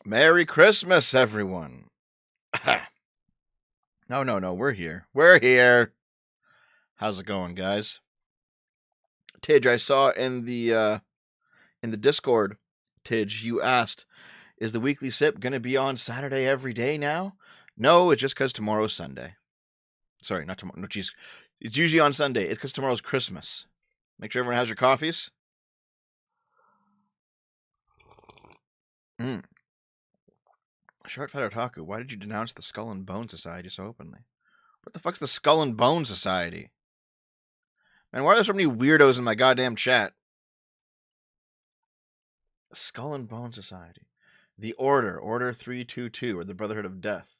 Merry Christmas, everyone. No, we're here. We're here. How's it going, guys? Tidge, I saw in the Discord, Tidge, you asked, is the weekly sip gonna be on Saturday every day now? No, it's just because tomorrow's Sunday. Sorry, not tomorrow. No, geez. It's usually on Sunday. It's because tomorrow's Christmas. Make sure everyone has your coffees. Mm. Short Fat Otaku, why did you denounce the Skull and Bone Society so openly? What the fuck's the Skull and Bone Society? Man, why are there so many weirdos in my goddamn chat? Skull and Bone Society. The Order 322, or the Brotherhood of Death,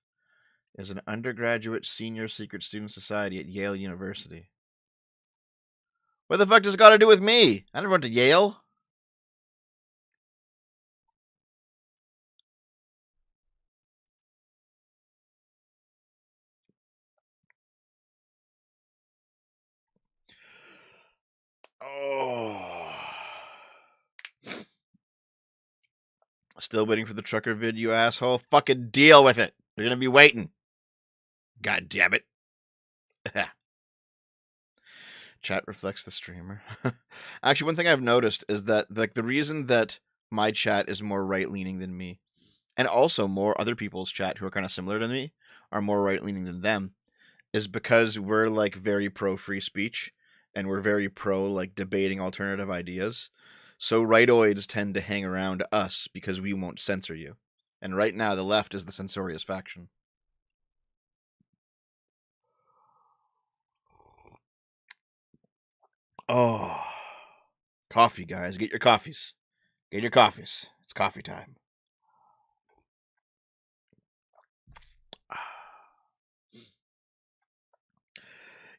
is an undergraduate senior secret student society at Yale University. What the fuck does it got to do with me? I never went to Yale. Oh. Still waiting for the trucker vid, you asshole. Fucking deal with it. You're gonna be waiting. God damn it. Chat reflects the streamer. Actually, one thing I've noticed is that the reason that my chat is more right-leaning than me, and also more other people's chat who are kind of similar to me are more right-leaning than them, is because we're like very pro free speech and we're very pro like debating alternative ideas. So rightoids tend to hang around us because we won't censor you. And right now the left is the censorious faction. Oh. Coffee, guys. Get your coffees. Get your coffees. It's coffee time.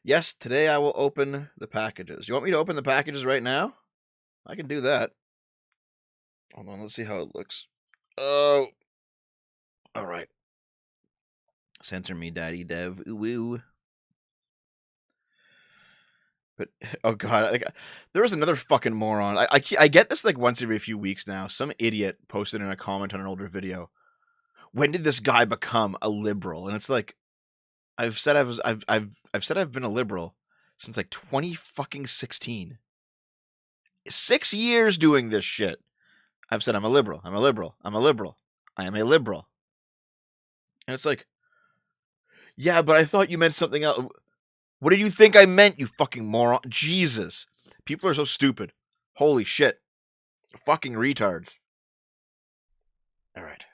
Yes, today I will open the packages. You want me to open the packages right now? I can do that. Hold on, let's see how it looks. Oh. All right. Censor me, Daddy Dev. Ooh, ooh. But oh god, like, there was another fucking moron. I get this like once every few weeks now. Some idiot posted in a comment on an older video. When did this guy become a liberal? And it's like, I've said I've said I've been a liberal since like 2016. 6 years doing this shit. I've said I'm a liberal. I'm a liberal. I'm a liberal. I am a liberal. And it's like, yeah, but I thought you meant something else. What did you think I meant, you fucking moron? Jesus. People are so stupid. Holy shit. Fucking retards. All right.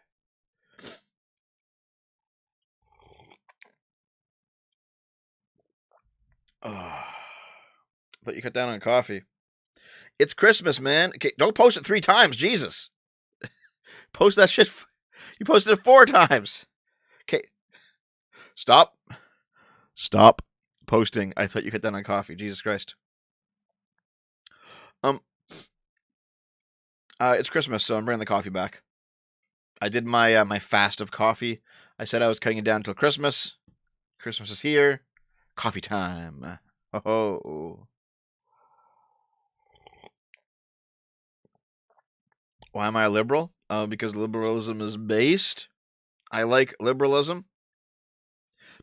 But you cut down on coffee. It's Christmas, man. Okay, don't post it 3 times. Jesus. Post that shit. You posted it 4 times. Okay. Stop posting. I thought you cut down on coffee. Jesus Christ. It's Christmas, so I'm bringing the coffee back. I did my my fast of coffee. I said I was cutting it down until Christmas. Christmas is here. Coffee time. Oh. Why am I a liberal? Because liberalism is based. I like liberalism.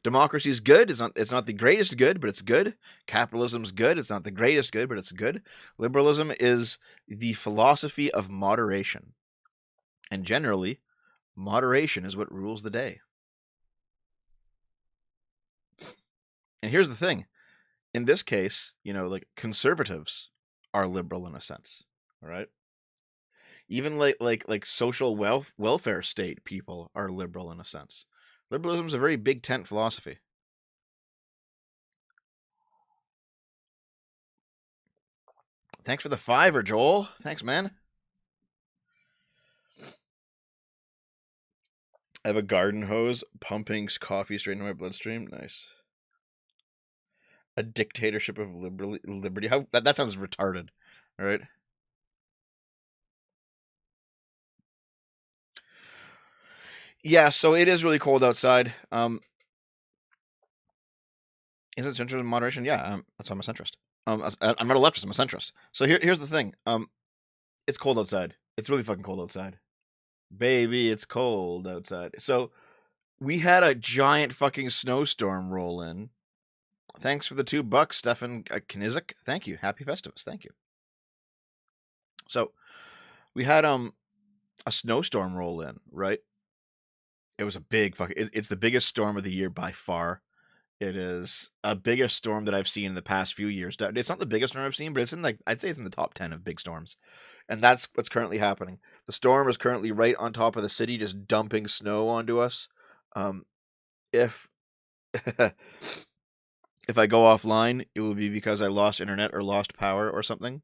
Democracy is good. It's not the greatest good, but it's good. Capitalism's good. It's not the greatest good, but it's good. Liberalism is the philosophy of moderation. And generally, moderation is what rules the day. And here's the thing. In this case, like conservatives are liberal in a sense. All right? Even like social welfare state people are liberal in a sense. Liberalism is a very big tent philosophy. Thanks for the $5, Joel. Thanks, man. I have a garden hose pumping coffee straight into my bloodstream. Nice. A dictatorship of liberty. How that sounds retarded. All right. Yeah, so it is really cold outside. Is it centrist in moderation? Yeah, that's why I'm a centrist. I'm not a leftist. I'm a centrist. So here's the thing. It's cold outside. It's really fucking cold outside. Baby, it's cold outside. So we had a giant fucking snowstorm roll in. Thanks for the $2, Stefan Knizik. Thank you. Happy Festivus. Thank you. So we had a snowstorm roll in, right? It was a big fucking. It's the biggest storm of the year by far. It is a biggest storm that I've seen in the past few years. It's not the biggest storm I've seen, but it's in like I'd say it's in the top 10 of big storms, and that's what's currently happening. The storm is currently right on top of the city, just dumping snow onto us. If if I go offline, it will be because I lost internet or lost power or something.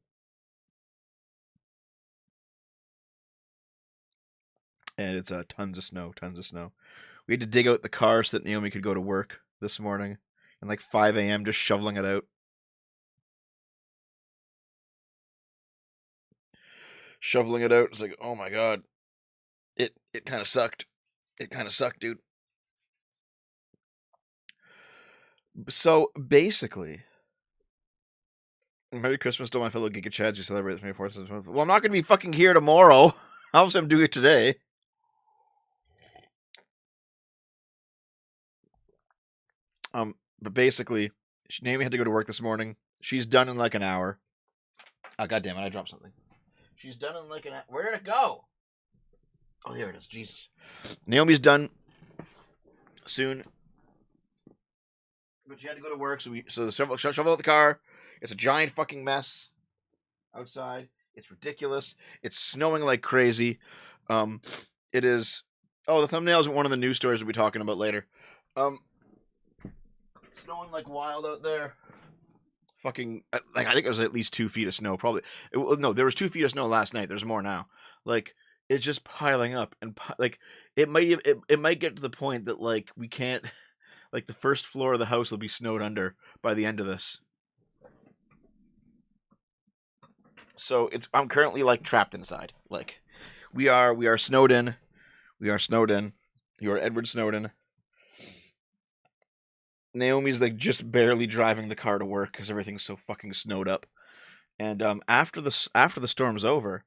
And it's tons of snow, tons of snow. We had to dig out the car so that Naomi could go to work this morning, and like 5 a.m. just shoveling it out. Shoveling it out. It's like, oh my god, it kind of sucked. It kind of sucked, dude. So basically, Merry Christmas to my fellow Giga Chads who celebrate the 24th. Well, I'm not going to be fucking here tomorrow. How else am I doing it today? But basically, Naomi had to go to work this morning. She's done in like an hour. Oh, god damn it, I dropped something. She's done in like an hour. Where did it go? Oh, here it is. Jesus. Naomi's done soon. But she had to go to work, so the shovel out the car. It's a giant fucking mess outside. It's ridiculous. It's snowing like crazy. It is. Oh, the thumbnail is one of the news stories we'll be talking about later. Snowing like wild out there. Fucking like I think it was at least 2 feet of snow. Probably no, there was 2 feet of snow last night. There's more now. Like it's just piling up and like it might get to the point that like we can't like the first floor of the house will be snowed under by the end of this. So I'm currently like trapped inside. Like we are snowed in. We are snowed in. You are Edward Snowden. Naomi's like just barely driving the car to work because everything's so fucking snowed up. And after the storm's over,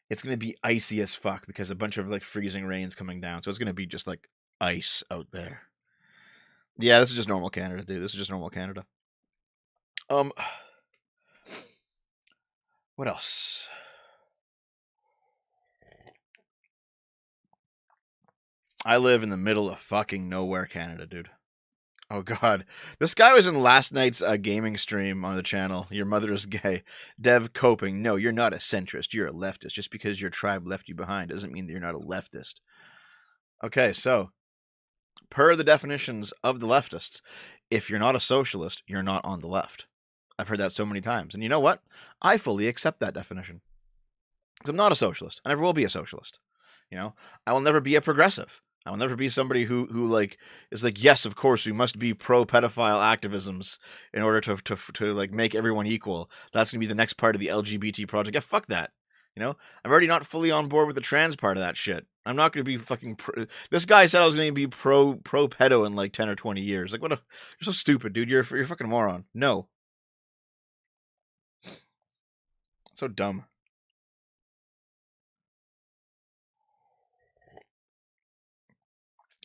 it's gonna be icy as fuck because a bunch of like freezing rain's coming down. So it's gonna be just like ice out there. Yeah, this is just normal Canada, dude. This is just normal Canada. What else? I live in the middle of fucking nowhere, Canada, dude. Oh god, this guy was in last night's gaming stream on the channel. Your mother is gay. Dev coping. No, you're not a centrist. You're a leftist. Just because your tribe left you behind doesn't mean that you're not a leftist. Okay, so per the definitions of the leftists, if you're not a socialist, you're not on the left. I've heard that so many times, and you know what? I fully accept that definition. Because I'm not a socialist. I never will be a socialist. You know, I will never be a progressive. I will never be somebody who like is like, yes, of course, we must be pro pedophile activisms in order to like make everyone equal. That's gonna be the next part of the LGBT project. Yeah, fuck that. You know, I'm already not fully on board with the trans part of that shit. I'm not gonna be fucking. This guy said I was gonna be pro pedo in like 10 or 20 years. Like, what a you're so stupid, dude. You're a fucking moron. No, so dumb.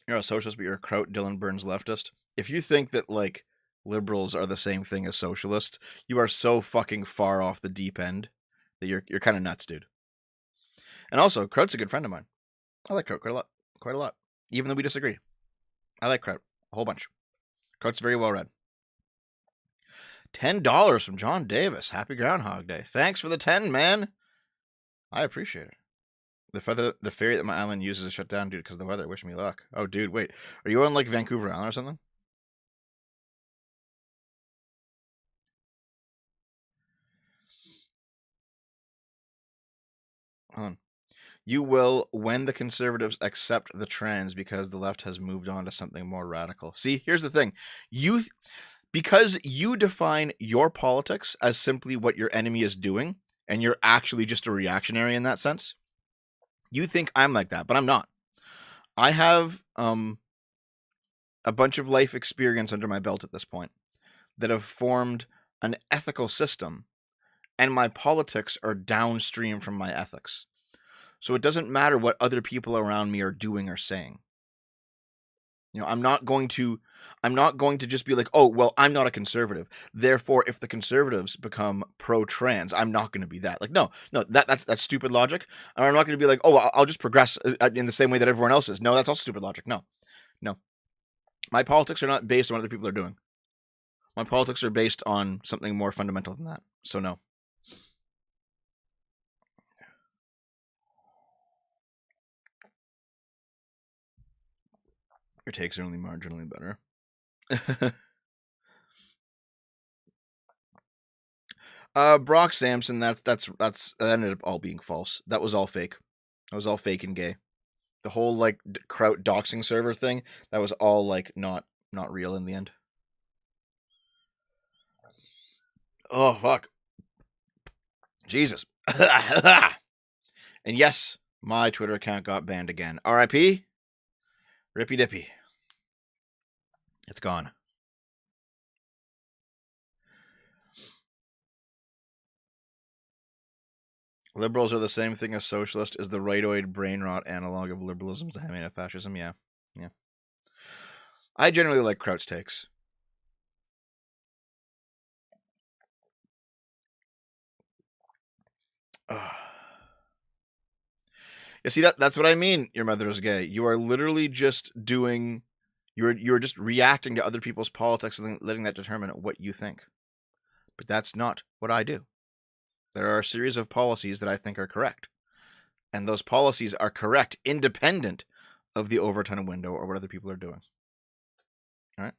You're a socialist, but you're a Kraut Dylan Burns leftist. If you think that like liberals are the same thing as socialists, you are so fucking far off the deep end that you're kind of nuts, dude. And also, Kraut's a good friend of mine. I like Kraut quite a lot, even though we disagree. I like Kraut a whole bunch. Kraut's very well read. $10 from John Davis. Happy Groundhog Day. Thanks for the 10, man. I appreciate it. The ferry that my island uses is shut down, dude, because of the weather. Wish me luck. Oh, dude, wait. Are you on like Vancouver Island or something? Hold on. You will when the conservatives accept the trans because the left has moved on to something more radical. See, here's the thing. Because you define your politics as simply what your enemy is doing, and you're actually just a reactionary in that sense, you think I'm like that, but I'm not. I have a bunch of life experience under my belt at this point that have formed an ethical system, and my politics are downstream from my ethics. So it doesn't matter what other people around me are doing or saying. I'm not going to just be like, oh, well, I'm not a conservative. Therefore, if the conservatives become pro-trans, I'm not going to be that. Like, no, that's stupid logic. And I'm not going to be like, oh, I'll just progress in the same way that everyone else is. No, that's also stupid logic. No. My politics are not based on what other people are doing. My politics are based on something more fundamental than that. So no. Your takes are only marginally better. Brock Sampson, that ended up all being false. That was all fake. That was all fake and gay. The whole like Kraut doxing server thing, that was all like not real in the end. Oh fuck. Jesus. And yes, my Twitter account got banned again. R.I.P. Rippy dippy. It's gone. Liberals are the same thing as socialist is the rightoid brain rot analog of liberalism's hammy of fascism. Yeah. I generally like Kraut's takes. You see, that's what I mean. Your mother is gay. You are literally just doing. You're just reacting to other people's politics and letting that determine what you think. But that's not what I do. There are a series of policies that I think are correct, and those policies are correct independent of the overtime window or what other people are doing. All right.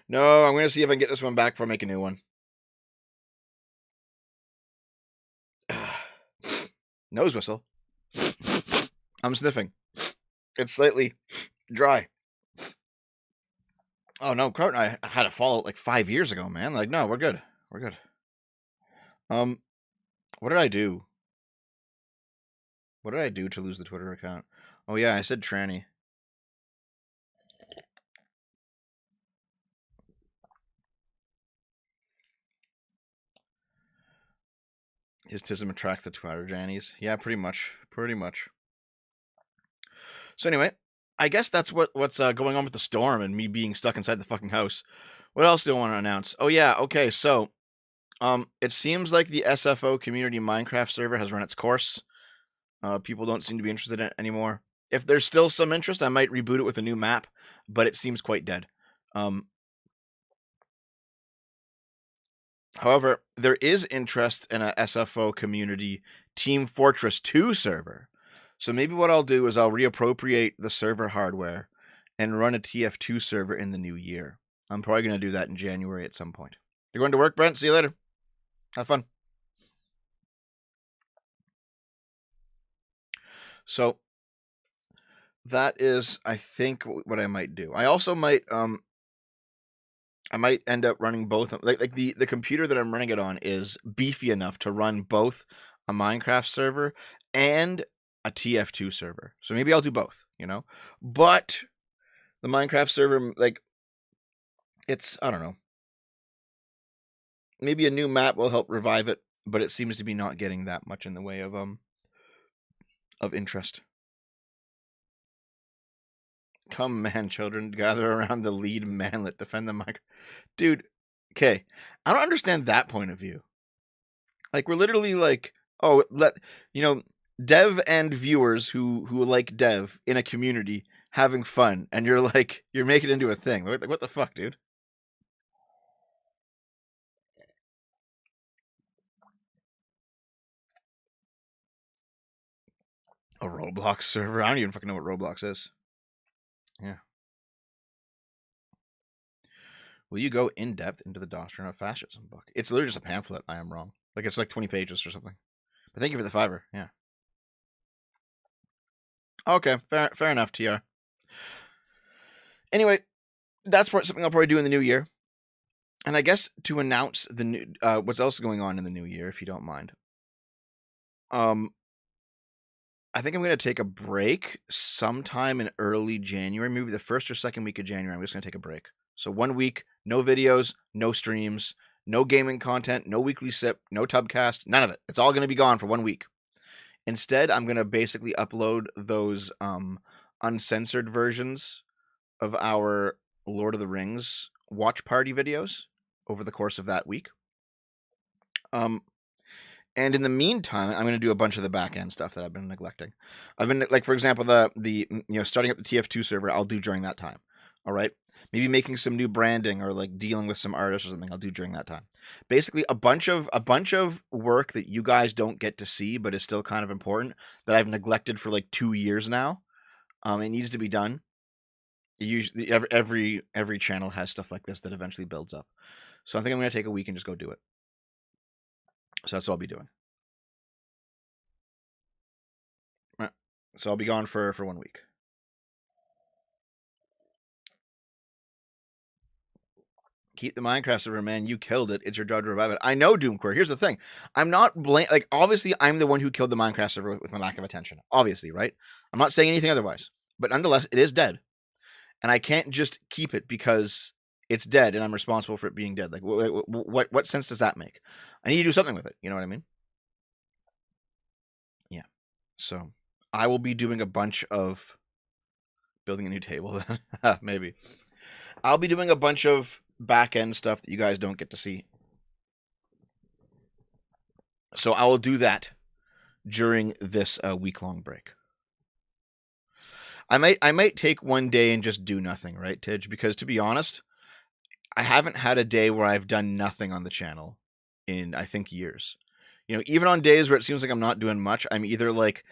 No, I'm going to see if I can get this one back before I make a new one. Nose whistle. I'm sniffing. It's slightly dry. Oh no, Kraut and I had a fallout like 5 years ago, man. Like, no, we're good. We're good. What did I do? What did I do to lose the Twitter account? Oh yeah, I said tranny. His tism attracts the Twitter Jannies. Yeah, pretty much. Pretty much. So anyway, I guess that's what's going on with the storm and me being stuck inside the fucking house. What else do I want to announce? Oh yeah, okay, so it seems like the SFO community Minecraft server has run its course. People don't seem to be interested in it anymore. If there's still some interest, I might reboot it with a new map, but it seems quite dead. However, there is interest in a SFO community Team Fortress 2 server. So maybe what I'll do is I'll reappropriate the server hardware and run a TF2 server in the new year. I'm probably going to do that in January at some point. You're going to work, Brent? See you later. Have fun. So that is, I think, what I might do. I also might end up running both. Like the computer that I'm running it on is beefy enough to run both a Minecraft server and a TF2 server. So maybe I'll do both, But the Minecraft server, like, it's, I don't know. Maybe a new map will help revive it, but it seems to be not getting that much in the way of interest. Come, man, children, gather around the lead manlet, defend the mic. Dude, okay, I don't understand that point of view. Like, we're literally like, oh, dev and viewers who like dev in a community having fun, and you're making it into a thing. Like, what the fuck, dude? A Roblox server? I don't even fucking know what Roblox is. Yeah. Will you go in depth into the doctrine of fascism book? It's literally just a pamphlet. I am wrong. Like, it's like 20 pages or something. But thank you for the $5. Yeah. Okay, fair enough, TR. Anyway, that's something I'll probably do in the new year. And I guess to announce the new what's else going on in the new year, if you don't mind. I think I'm going to take a break sometime in early January, maybe the first or second week of January. I'm just going to take a break. So 1 week, no videos, no streams, no gaming content, no weekly sip, no tubcast, none of it. It's all going to be gone for 1 week. Instead, I'm gonna basically upload those uncensored versions of our Lord of the Rings watch party videos over the course of that week. And in the meantime, I'm going to do a bunch of the back end stuff that I've been neglecting. I've been like, for example, the starting up the TF2 server. I'll do during that time. All right, maybe making some new branding or like dealing with some artists or something. I'll do during that time. Basically, a bunch of work that you guys don't get to see, but is still kind of important that I've neglected for like 2 years now. It needs to be done. Usually, every channel has stuff like this that eventually builds up. So I think I'm going to take a week and just go do it. So that's what I'll be doing. Right. So I'll be gone for 1 week. Keep the Minecraft server, man. You killed it. It's your job to revive it. I know, Doomcore. Here's the thing. I'm not like, obviously, I'm the one who killed the Minecraft server with my lack of attention. Obviously, right? I'm not saying anything otherwise. But nonetheless, it is dead. And I can't just keep it because it's dead and I'm responsible for it being dead. Like, what sense does that make? I need to do something with it. You know what I mean? Yeah. So I will be doing a bunch of building a new table. Maybe. I'll be doing a bunch of back end stuff that you guys don't get to see. So I will do that during this week-long break. I might take one day and just do nothing, right, Tidge? Because to be honest, I haven't had a day where I've done nothing on the channel in, I think, years. You know, even on days where it seems like I'm not doing much, I'm either like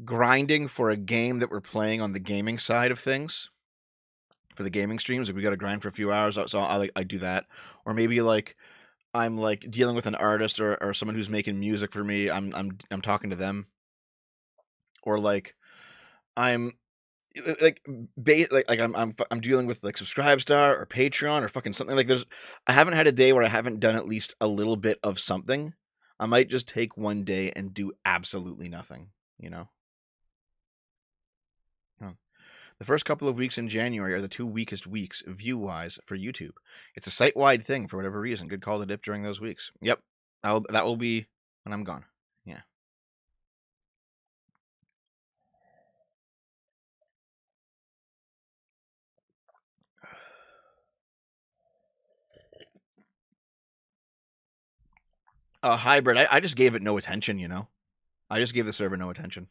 grinding for a game that we're playing on the gaming side of things, for the gaming streams. Like we got to grind for a few hours, so I do that. Or maybe like I'm like dealing with an artist or someone who's making music for me. I'm talking to them. Or like I'm like I'm dealing with like Subscribestar or Patreon or fucking something. Like I haven't had a day where I haven't done at least a little bit of something. I might just take one day and do absolutely nothing, you know? The first couple of weeks in January are the 2 weakest weeks view-wise for YouTube. It's a site-wide thing for whatever reason. Good call to dip during those weeks. Yep, that will be when I'm gone. Yeah. Hybrid, I just gave it no attention, you know? I just gave the server no attention.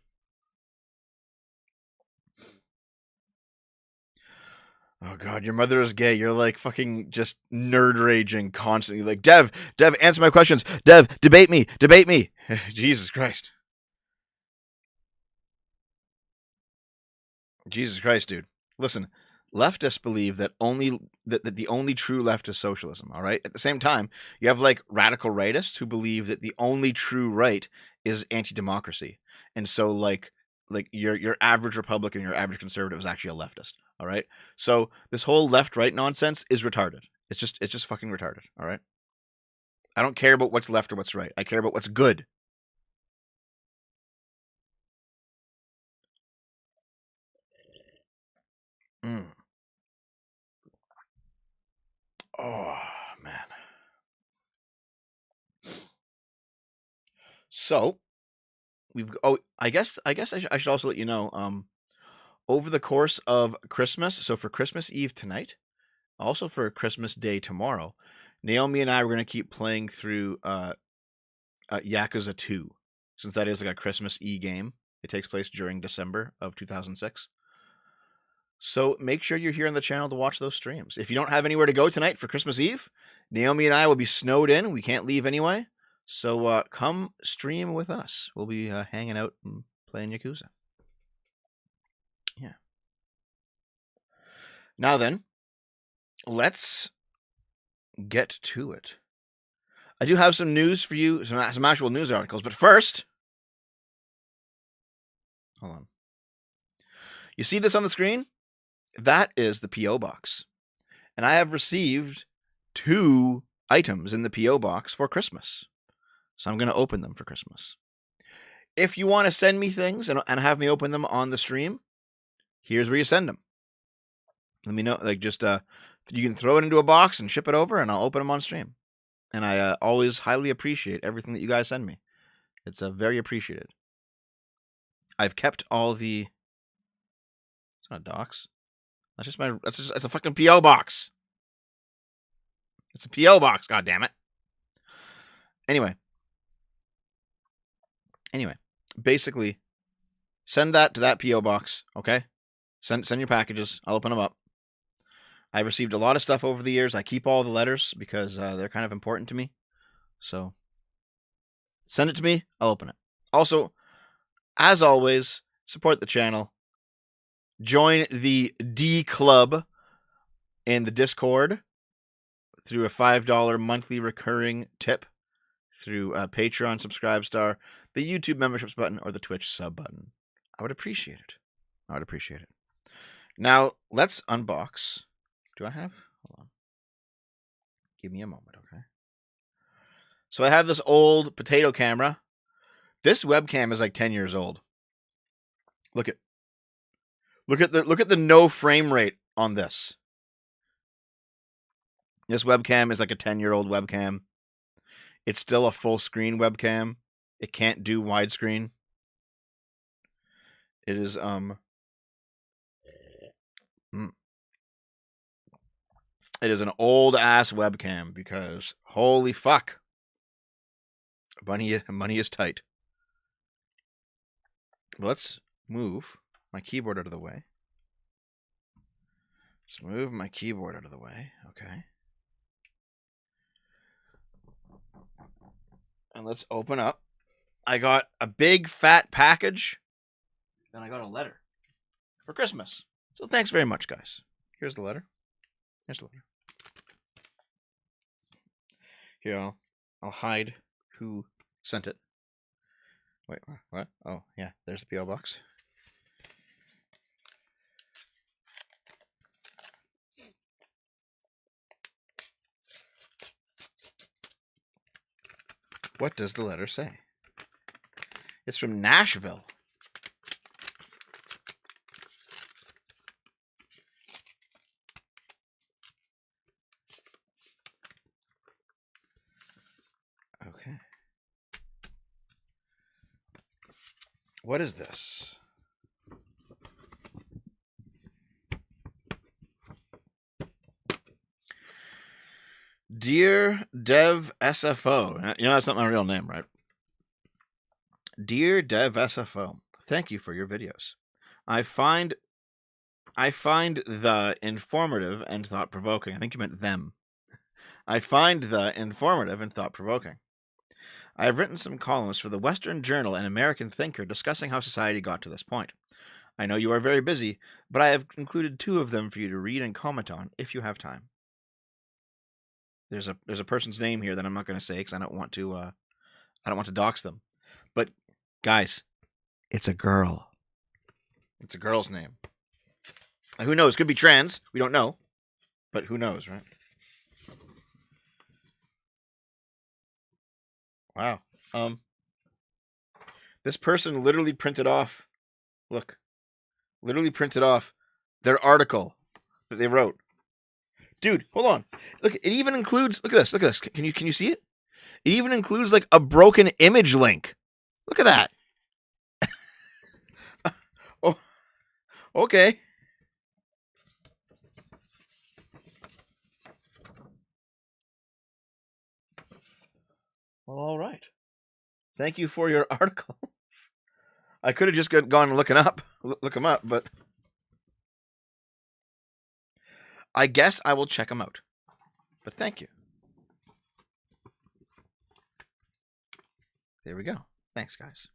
Oh god, your mother is gay. You're like fucking just nerd raging constantly. Like, Dev, answer my questions. Dev, debate me. Jesus Christ. Jesus Christ, dude. Listen, leftists believe that the only true left is socialism, all right? At the same time, you have like radical rightists who believe that the only true right is anti-democracy. And so like your average Republican, your average conservative is actually a leftist, all right? So this whole left-right nonsense is retarded. It's just fucking retarded, all right? I don't care about what's left or what's right. I care about what's good. Mm. Oh, man. So, I guess I should also let you know, over the course of Christmas, so for Christmas Eve tonight, also for Christmas Day tomorrow, Naomi and I were going to keep playing through Yakuza 2, since that is like a Christmas E game. It takes place during December of 2006. So make sure you're here on the channel to watch those streams. If you don't have anywhere to go tonight for Christmas Eve, Naomi and I will be snowed in. We can't leave anyway. So come stream with us. We'll be hanging out and playing Yakuza. Yeah. Now then, let's get to it. I do have some news for you, some actual news articles, but first, hold on. You see this on the screen? That is the P.O. box. And I have received 2 items in the P.O. box for Christmas. So I'm going to open them for Christmas. If you want to send me things and have me open them on the stream, here's where you send them. Let me know. Like, just you can throw it into a box and ship it over, and I'll open them on stream. And I always highly appreciate everything that you guys send me. It's very appreciated. I've kept all the. It's not docs. That's just my. It's a fucking PO box. It's a PO box. God damn it. Anyway, basically, send that to that PO box. Okay, send your packages. I'll open them up. I received a lot of stuff over the years. I keep all the letters because they're kind of important to me. So send it to me. I'll open it. Also, as always, support the channel. Join the D Club in the Discord through a $5 monthly recurring tip through Patreon, Subscribestar, the YouTube memberships button, or the Twitch sub button. I would appreciate it. Now, let's unbox. Do I have? Hold on. Give me a moment, okay? So I have this old potato camera. This webcam is like 10 years old. Look at the no frame rate on this. This webcam is like a 10-year-old webcam. It's still a full screen webcam. It can't do widescreen. It is It is an old ass webcam because holy fuck. Money is tight. Let's move my keyboard out of the way. Okay. And let's open up. I got a big fat package. And I got a letter for Christmas. So thanks very much, guys. Here's the letter. Here, I'll hide who sent it. Wait, what? Oh, yeah, there's the PO box. What does the letter say? It's from Nashville. Okay. What is this? Dear Dev SFO. You know that's not my real name, right? Dear Dev SFO, thank you for your videos. I find the informative and thought-provoking. I think you meant them. I find the informative and thought-provoking. I have written some columns for the Western Journal and American Thinker discussing how society got to this point. I know you are very busy, but I have included 2 of them for you to read and comment on if you have time. There's a person's name here that I'm not going to say because I don't want to dox them. But guys, it's a girl. It's a girl's name. Who knows? Could be trans. We don't know. But who knows, right? Wow. This person literally printed off. Look. Literally printed off their article that they wrote. Dude, hold on. Look, it even includes. Look at this. Can you see it? It even includes like a broken image link. Look at that. Oh, okay. Well, all right. Thank you for your articles. I could have just gone and look them up, but I guess I will check them out. But thank you. There we go. Thanks, guys.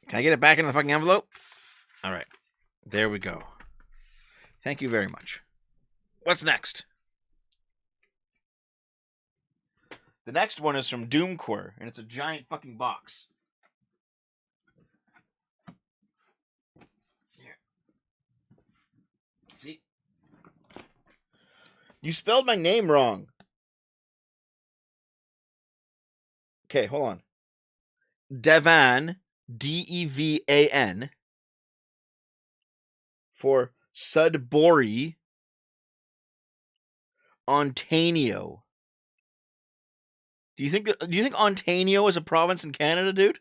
Can I get it back in the fucking envelope? All right. There we go. Thank you very much. What's next? The next one is from Doomcore, and it's a giant fucking box. Here. See? You spelled my name wrong. Okay, hold on. Devan, Devan, for Sudbury, Ontario. Do you think Ontario is a province in Canada, dude?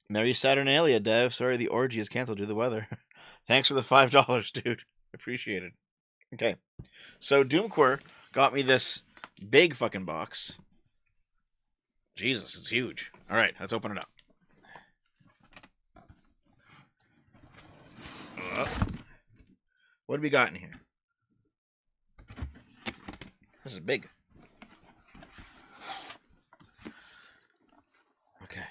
Merry Saturnalia, Dev. Sorry the orgy is canceled due to the weather. Thanks for the $5, dude. Appreciate it. Okay. So Doomquir got me this big fucking box. Jesus, it's huge. All right, let's open it up. What do we got in here? This is big. Okay.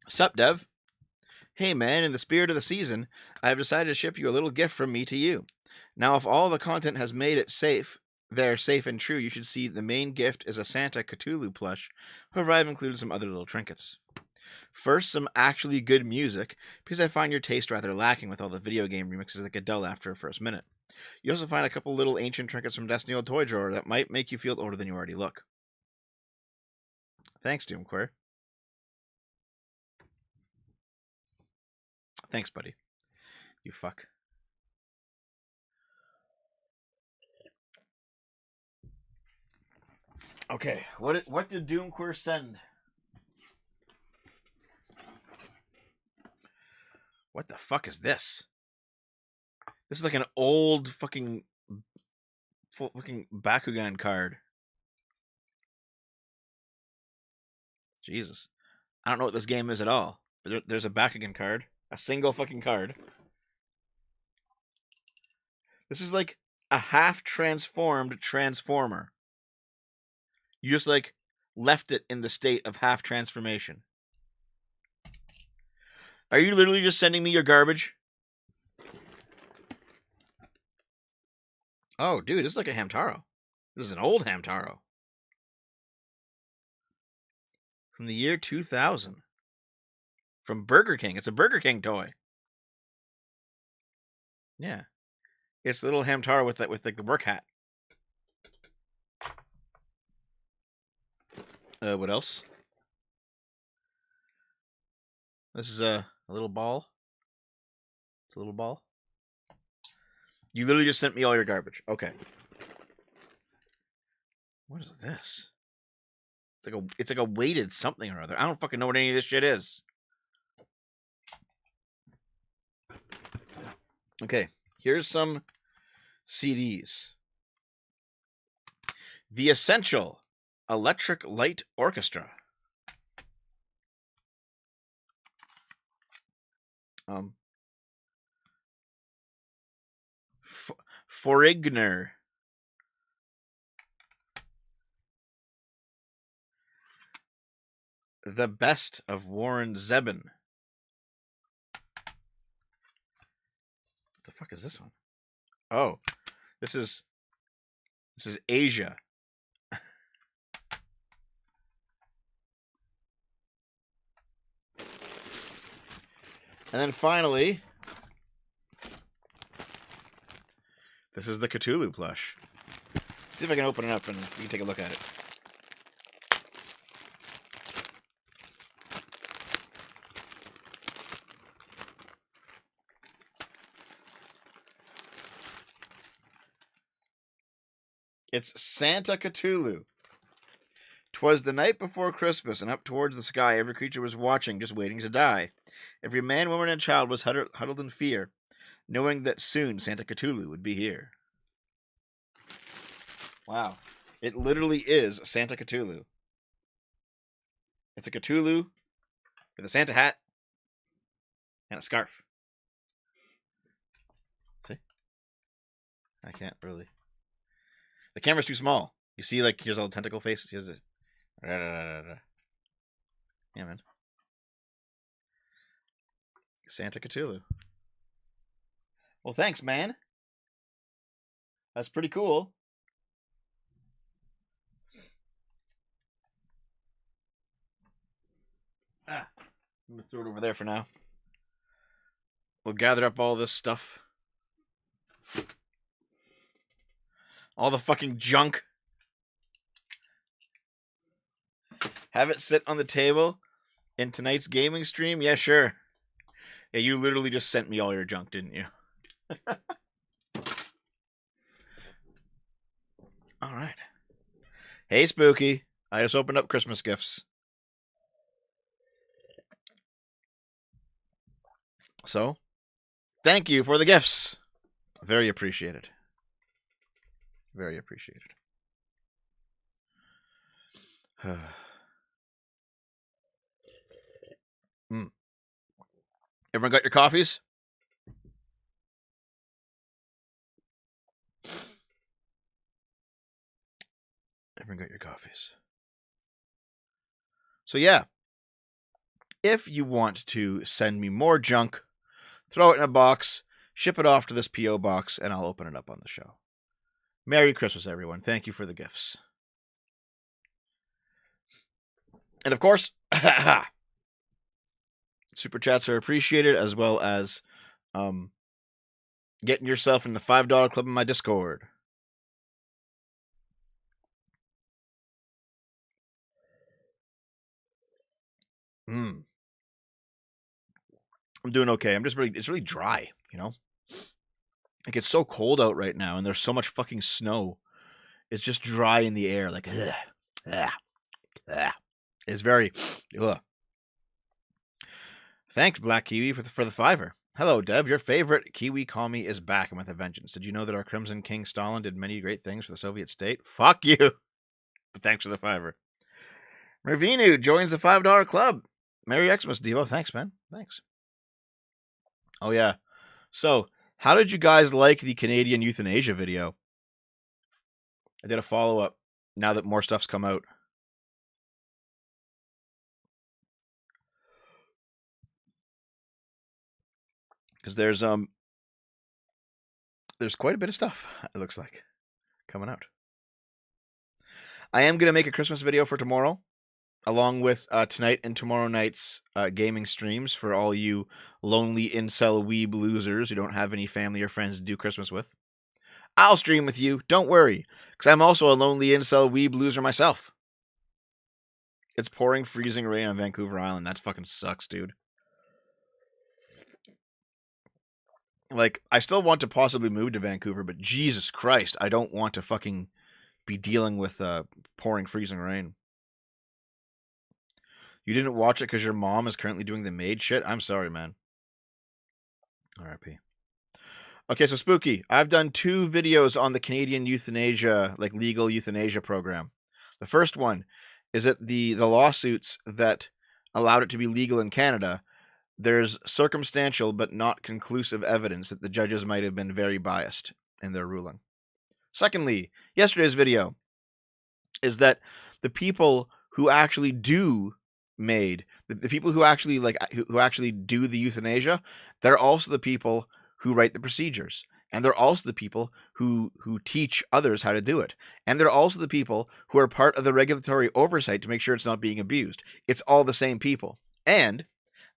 Sup, Dev? Hey, man, in the spirit of the season, I have decided to ship you a little gift from me to you. Now, if all the content has made it safe and true, you should see the main gift is a Santa Cthulhu plush. However, I've included some other little trinkets. First, some actually good music, because I find your taste rather lacking with all the video game remixes that get dull after a first minute. You also find a couple little ancient trinkets from Destiny Old Toy Drawer that might make you feel older than you already look. Thanks, Doomquir. Thanks, buddy. You fuck. Okay, what did Doomquir send? What the fuck is this? This is like an old fucking Bakugan card. Jesus. I don't know what this game is at all. But there's a Bakugan card. A single fucking card. This is like a half-transformed Transformer. You just, like, left it in the state of half-transformation. Are you literally just sending me your garbage? Oh, dude, this is like a Hamtaro. This is an old Hamtaro. From the year 2000. From Burger King. It's a Burger King toy. Yeah. It's the little Hamtaro with like the work hat. What else? This is a little ball. It's a little ball. You literally just sent me all your garbage. Okay. What is this? It's like a weighted something or other. I don't fucking know what any of this shit is. Okay, here's some CDs. The Essential Electric Light Orchestra. Forigner. The Best of Warren Zevon. What the fuck is this one? Oh, this is Asia. And then finally, this is the Cthulhu plush. Let's see if I can open it up and you can take a look at it. It's Santa Cthulhu. 'Twas the night before Christmas, and up towards the sky every creature was watching, just waiting to die. Every man, woman, and child was huddled in fear, knowing that soon Santa Cthulhu would be here. Wow. It literally is Santa Cthulhu. It's a Cthulhu with a Santa hat and a scarf. See? I can't really. The camera's too small. You see, like, here's all the tentacle face. Here's it. Yeah, man. Santa Cthulhu. Well, thanks, man. That's pretty cool. I'm going to throw it over there for now. We'll gather up all this stuff. All the fucking junk. Have it sit on the table in tonight's gaming stream? Yeah, sure. Yeah, you literally just sent me all your junk, didn't you? All right. Hey, Spooky. I just opened up Christmas gifts. So, thank you for the gifts. Very appreciated. Very appreciated. Everyone got your coffees? Everyone got your coffees. So, yeah. If you want to send me more junk, throw it in a box, ship it off to this P.O. box, and I'll open it up on the show. Merry Christmas, everyone. Thank you for the gifts. And of course, super chats are appreciated, as well as getting yourself in the $5 club in my Discord. I'm doing okay. It's really dry, you know? Like, it's so cold out right now, and there's so much fucking snow. It's just dry in the air, like, It's very, ugh. Thanks, Black Kiwi, for the $5. Hello, Deb. Your favorite Kiwi commie is back and with a vengeance. Did you know that our Crimson King Stalin did many great things for the Soviet state? Fuck you. But thanks for the $5. Mervinu joins the $5 club. Merry Xmas, Devo. Thanks, man. Thanks. Oh, yeah. So, how did you guys like the Canadian euthanasia video? I did a follow-up now that more stuff's come out. Because there's quite a bit of stuff, it looks like, coming out. I am going to make a Christmas video for tomorrow, along with tonight and tomorrow night's gaming streams for all you lonely incel weeb losers who don't have any family or friends to do Christmas with. I'll stream with you, don't worry, because I'm also a lonely incel weeb loser myself. It's pouring freezing rain on Vancouver Island. That fucking sucks, dude. Like, I still want to possibly move to Vancouver, but Jesus Christ, I don't want to fucking be dealing with pouring freezing rain. You didn't watch it because your mom is currently doing the maid shit? I'm sorry, man. R.I.P. Okay, so Spooky, I've done 2 videos on the Canadian euthanasia, like legal euthanasia program. The first one is that the lawsuits that allowed it to be legal in Canada, there's circumstantial but not conclusive evidence that the judges might have been very biased in their ruling. Secondly, yesterday's video is that the people who actually do the people who actually who actually do the euthanasia, they're also the people who write the procedures, and they're also the people who teach others how to do it, and they're also the people who are part of the regulatory oversight to make sure it's not being abused. It's all the same people, and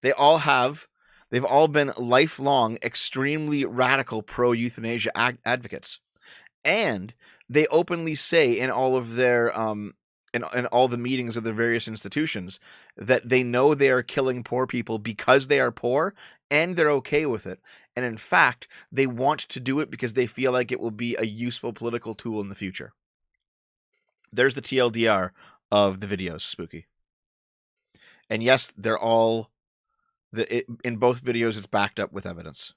they've all been lifelong, extremely radical pro-euthanasia advocates, and they openly say in all of their in all the meetings of the various institutions that they know they are killing poor people because they are poor, and they're okay with it. And in fact, they want to do it because they feel like it will be a useful political tool in the future. There's the TLDR of the videos, Spooky. And yes, they're all in both videos it's backed up with evidence.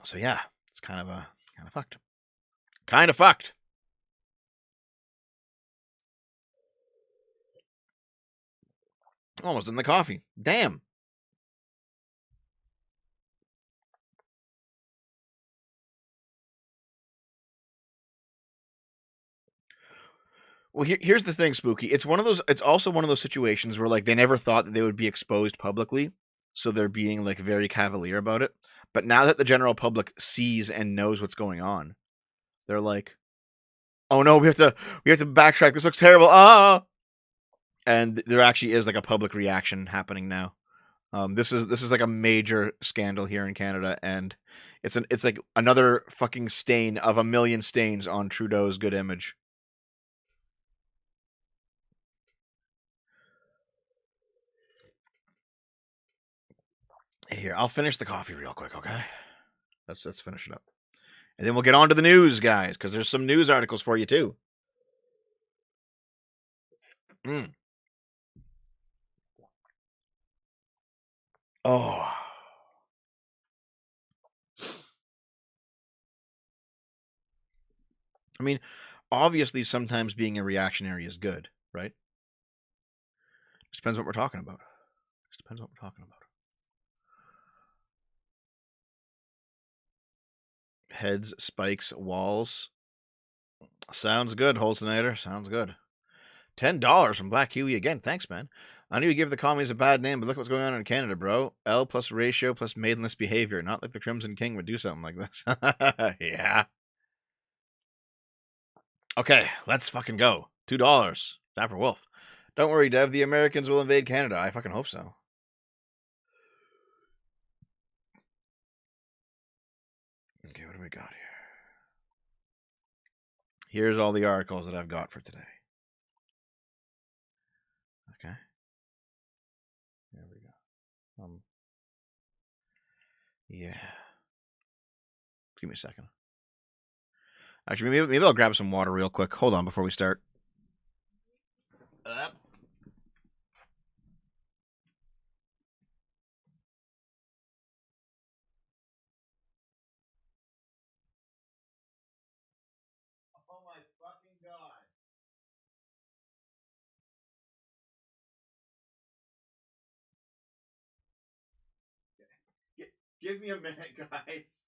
So yeah, it's kind of fucked. Kind of fucked. Almost in the coffee. Damn. Well, here's the thing, Spooky. It's also one of those situations where like they never thought that they would be exposed publicly, so they're being like very cavalier about it. But now that the general public sees and knows what's going on, they're like, "Oh no, we have to backtrack. This looks terrible." Ah! And there actually is like a public reaction happening now. This is like a major scandal here in Canada, and it's like another fucking stain of a million stains on Trudeau's good image. Here, I'll finish the coffee real quick, okay? Let's finish it up. And then we'll get on to the news, guys, because there's some news articles for you, too. Oh. I mean, obviously, sometimes being a reactionary is good, right? Just depends what we're talking about. Just depends what we're talking about. Heads, spikes, walls. Sounds good, Holzinator. Sounds good. $10 from Black Kiwi again. Thanks, man. I knew you gave the commies a bad name, but look what's going on in Canada, bro. L plus ratio plus maidenless behavior. Not like the Crimson King would do something like this. Yeah. Okay, let's fucking go. $2. Dapper Wolf. Don't worry, Dev. The Americans will invade Canada. I fucking hope so. Okay, what do we got here? Here's all the articles that I've got for today. Okay. There we go. Yeah. Give me a second. Actually, maybe I'll grab some water real quick. Hold on before we start. Oh my fucking god. Give me a minute, guys.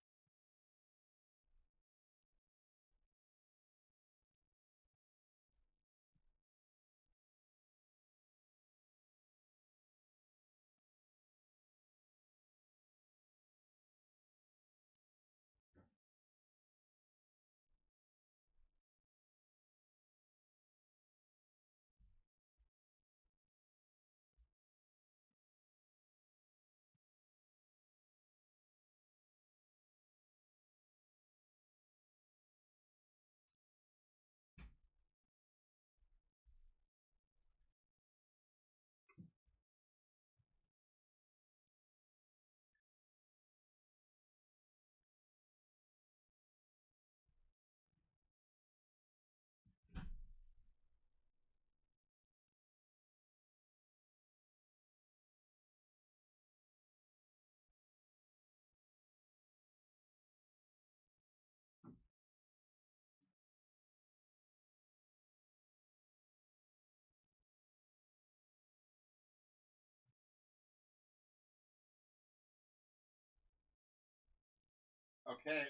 Okay,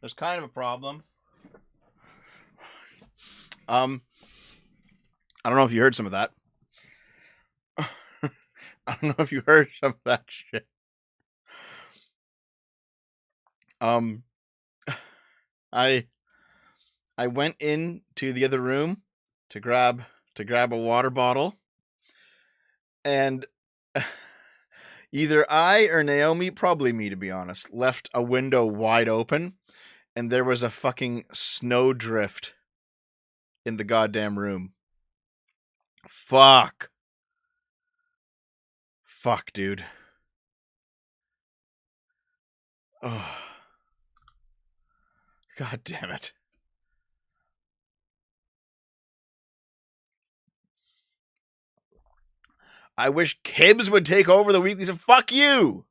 there's kind of a problem. I don't know if you heard some of that. I don't know if you heard some of that shit. I went into the other room to grab a water bottle, and either I or Naomi, probably me to be honest, left a window wide open, and there was a fucking snowdrift in the goddamn room. Fuck, dude. Oh. God damn it. I wish Kibbs would take over the weeklies. Fuck you!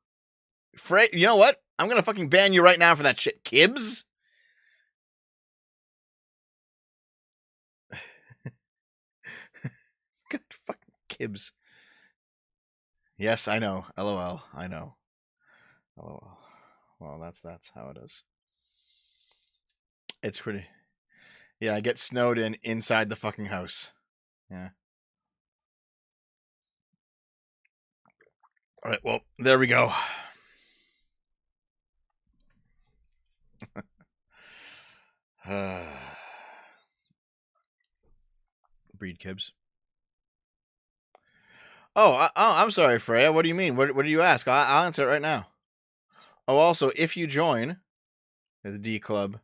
You know what? I'm gonna fucking ban you right now for that shit. Kibbs? God, fucking Kibbs. Yes, I know. LOL. I know. LOL. Well, that's how it is. It's pretty. Yeah, I get snowed in inside the fucking house. Yeah. All right, well, there we go. Breed Kibbs. Oh, I'm sorry, Freya. What do you mean? What do you ask? I'll answer it right now. Oh, also, if you join the D Club,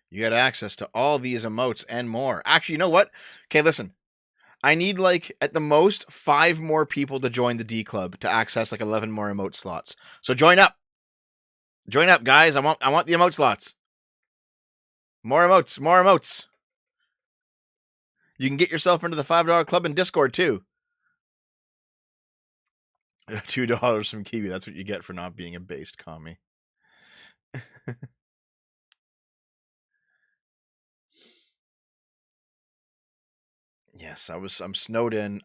you get access to all these emotes and more. Actually, you know what? Okay, listen. I need, like, at the most 5 more people to join the D Club to access, like, 11 more emote slots. So join up. Join up, guys. I want the emote slots. More emotes. More emotes. You can get yourself into the $5 club in Discord, too. $2 from Kiwi. That's what you get for not being a based commie. Yes, I'm snowed in.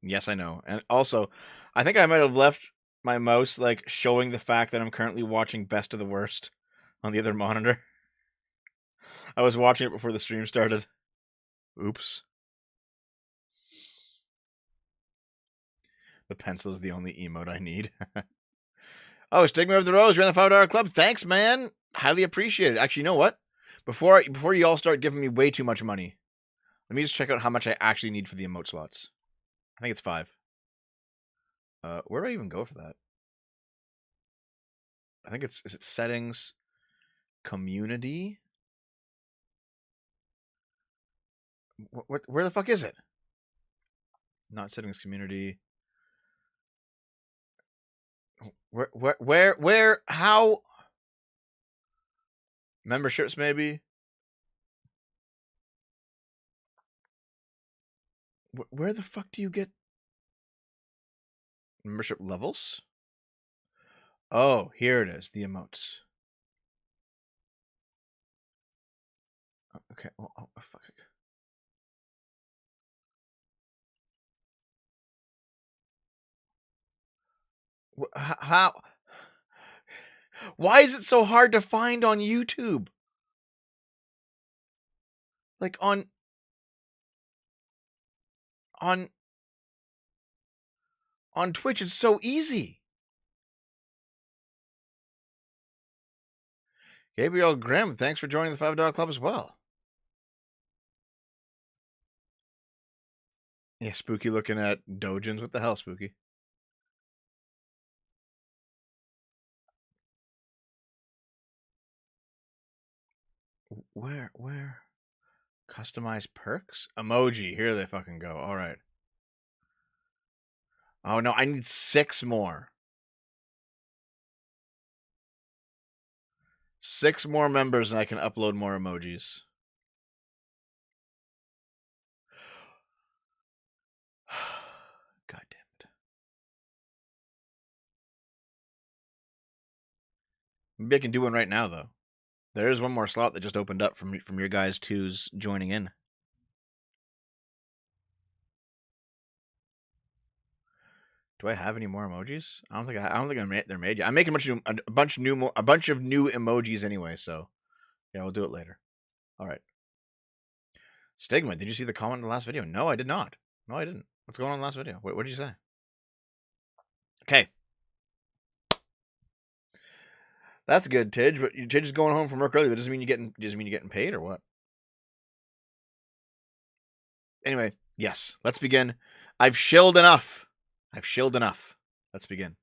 Yes, I know. And also, I think I might have left my mouse, like, showing the fact that I'm currently watching Best of the Worst on the other monitor. I was watching it before the stream started. Oops. The pencil is the only emote I need. Oh, Stigma of the Rose, you're in the $5 club. Thanks, man. Highly appreciated. Actually, you know what? Before you all start giving me way too much money, let me just check out how much I actually need for the emote slots. I think it's 5. Where do I even go for that? I think is it settings, community? Where the fuck is it? Not settings, community. Where, how? Memberships, maybe? Where the fuck do you get membership levels? Oh, here it is, the emotes. Okay, well, oh, fuck. How? Why is it so hard to find on YouTube? Like on Twitch, it's so easy. Gabriel Grimm, thanks for joining the $5 club as well. Yeah, Spooky looking at Dojins. What the hell, Spooky? Where? Customize perks? Emoji. Here they fucking go. All right. Oh, no. I need 6 more. 6 more members and I can upload more emojis. God damn it. Maybe I can do one right now, though. There is one more slot that just opened up from your guys' twos joining in. Do I have any more emojis? I don't think they're made yet. I'm making a bunch of new emojis anyway. So yeah, we'll do it later. All right. Stigma, did you see the comment in the last video? No, I did not. No, I didn't. What's going on in the last video? What did you say? Okay. That's good, Tidge. But Tidge is going home from work early. That doesn't mean you're getting paid or what? Anyway, yes. Let's begin. I've shilled enough. Let's begin.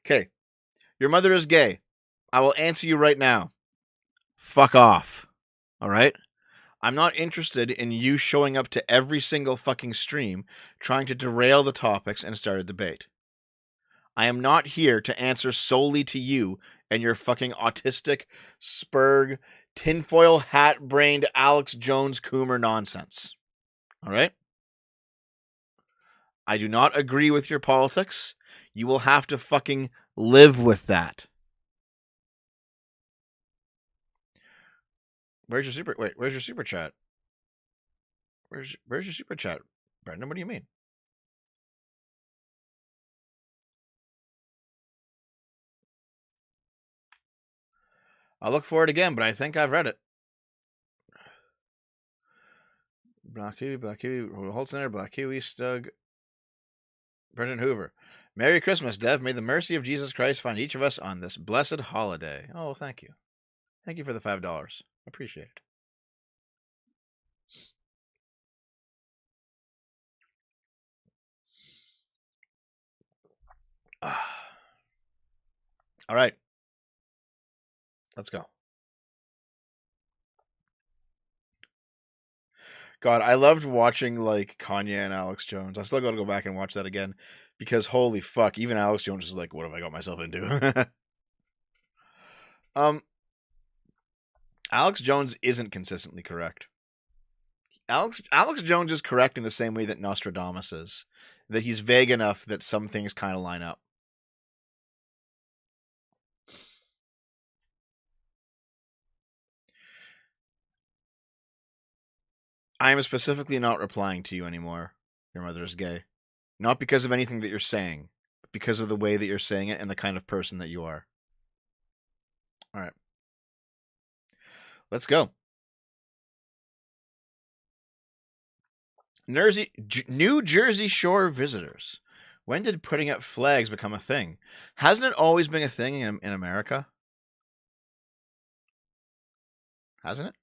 Okay. Your mother is gay. I will answer you right now. Fuck off. All right? I'm not interested in you showing up to every single fucking stream trying to derail the topics and start a debate. I am not here to answer solely to you and your fucking autistic, spurg, tinfoil hat-brained Alex Jones Coomer nonsense. All right? I do not agree with your politics. You will have to fucking live with that. Where's your super chat? Where's your super chat? Brendan, what do you mean? I'll look for it again, but I think I've read it. Black Kiwi, Holtzner, Black Kiwi, Stug, Brendan Hoover. Merry Christmas, Dev. May the mercy of Jesus Christ find each of us on this blessed holiday. Oh, thank you. Thank you for the $5. Appreciate it. All right. Let's go. God, I loved watching like Kanye and Alex Jones. I still got to go back and watch that again because holy fuck, even Alex Jones is like, what have I got myself into? um, Alex Jones isn't consistently correct. Alex Jones is correct in the same way that Nostradamus is, that he's vague enough that some things kind of line up. I am specifically not replying to you anymore. Your mother is gay. Not because of anything that you're saying, but because of the way that you're saying it and the kind of person that you are. All right. Let's go. New Jersey Shore visitors. When did putting up flags become a thing? Hasn't it always been a thing in America? Hasn't it?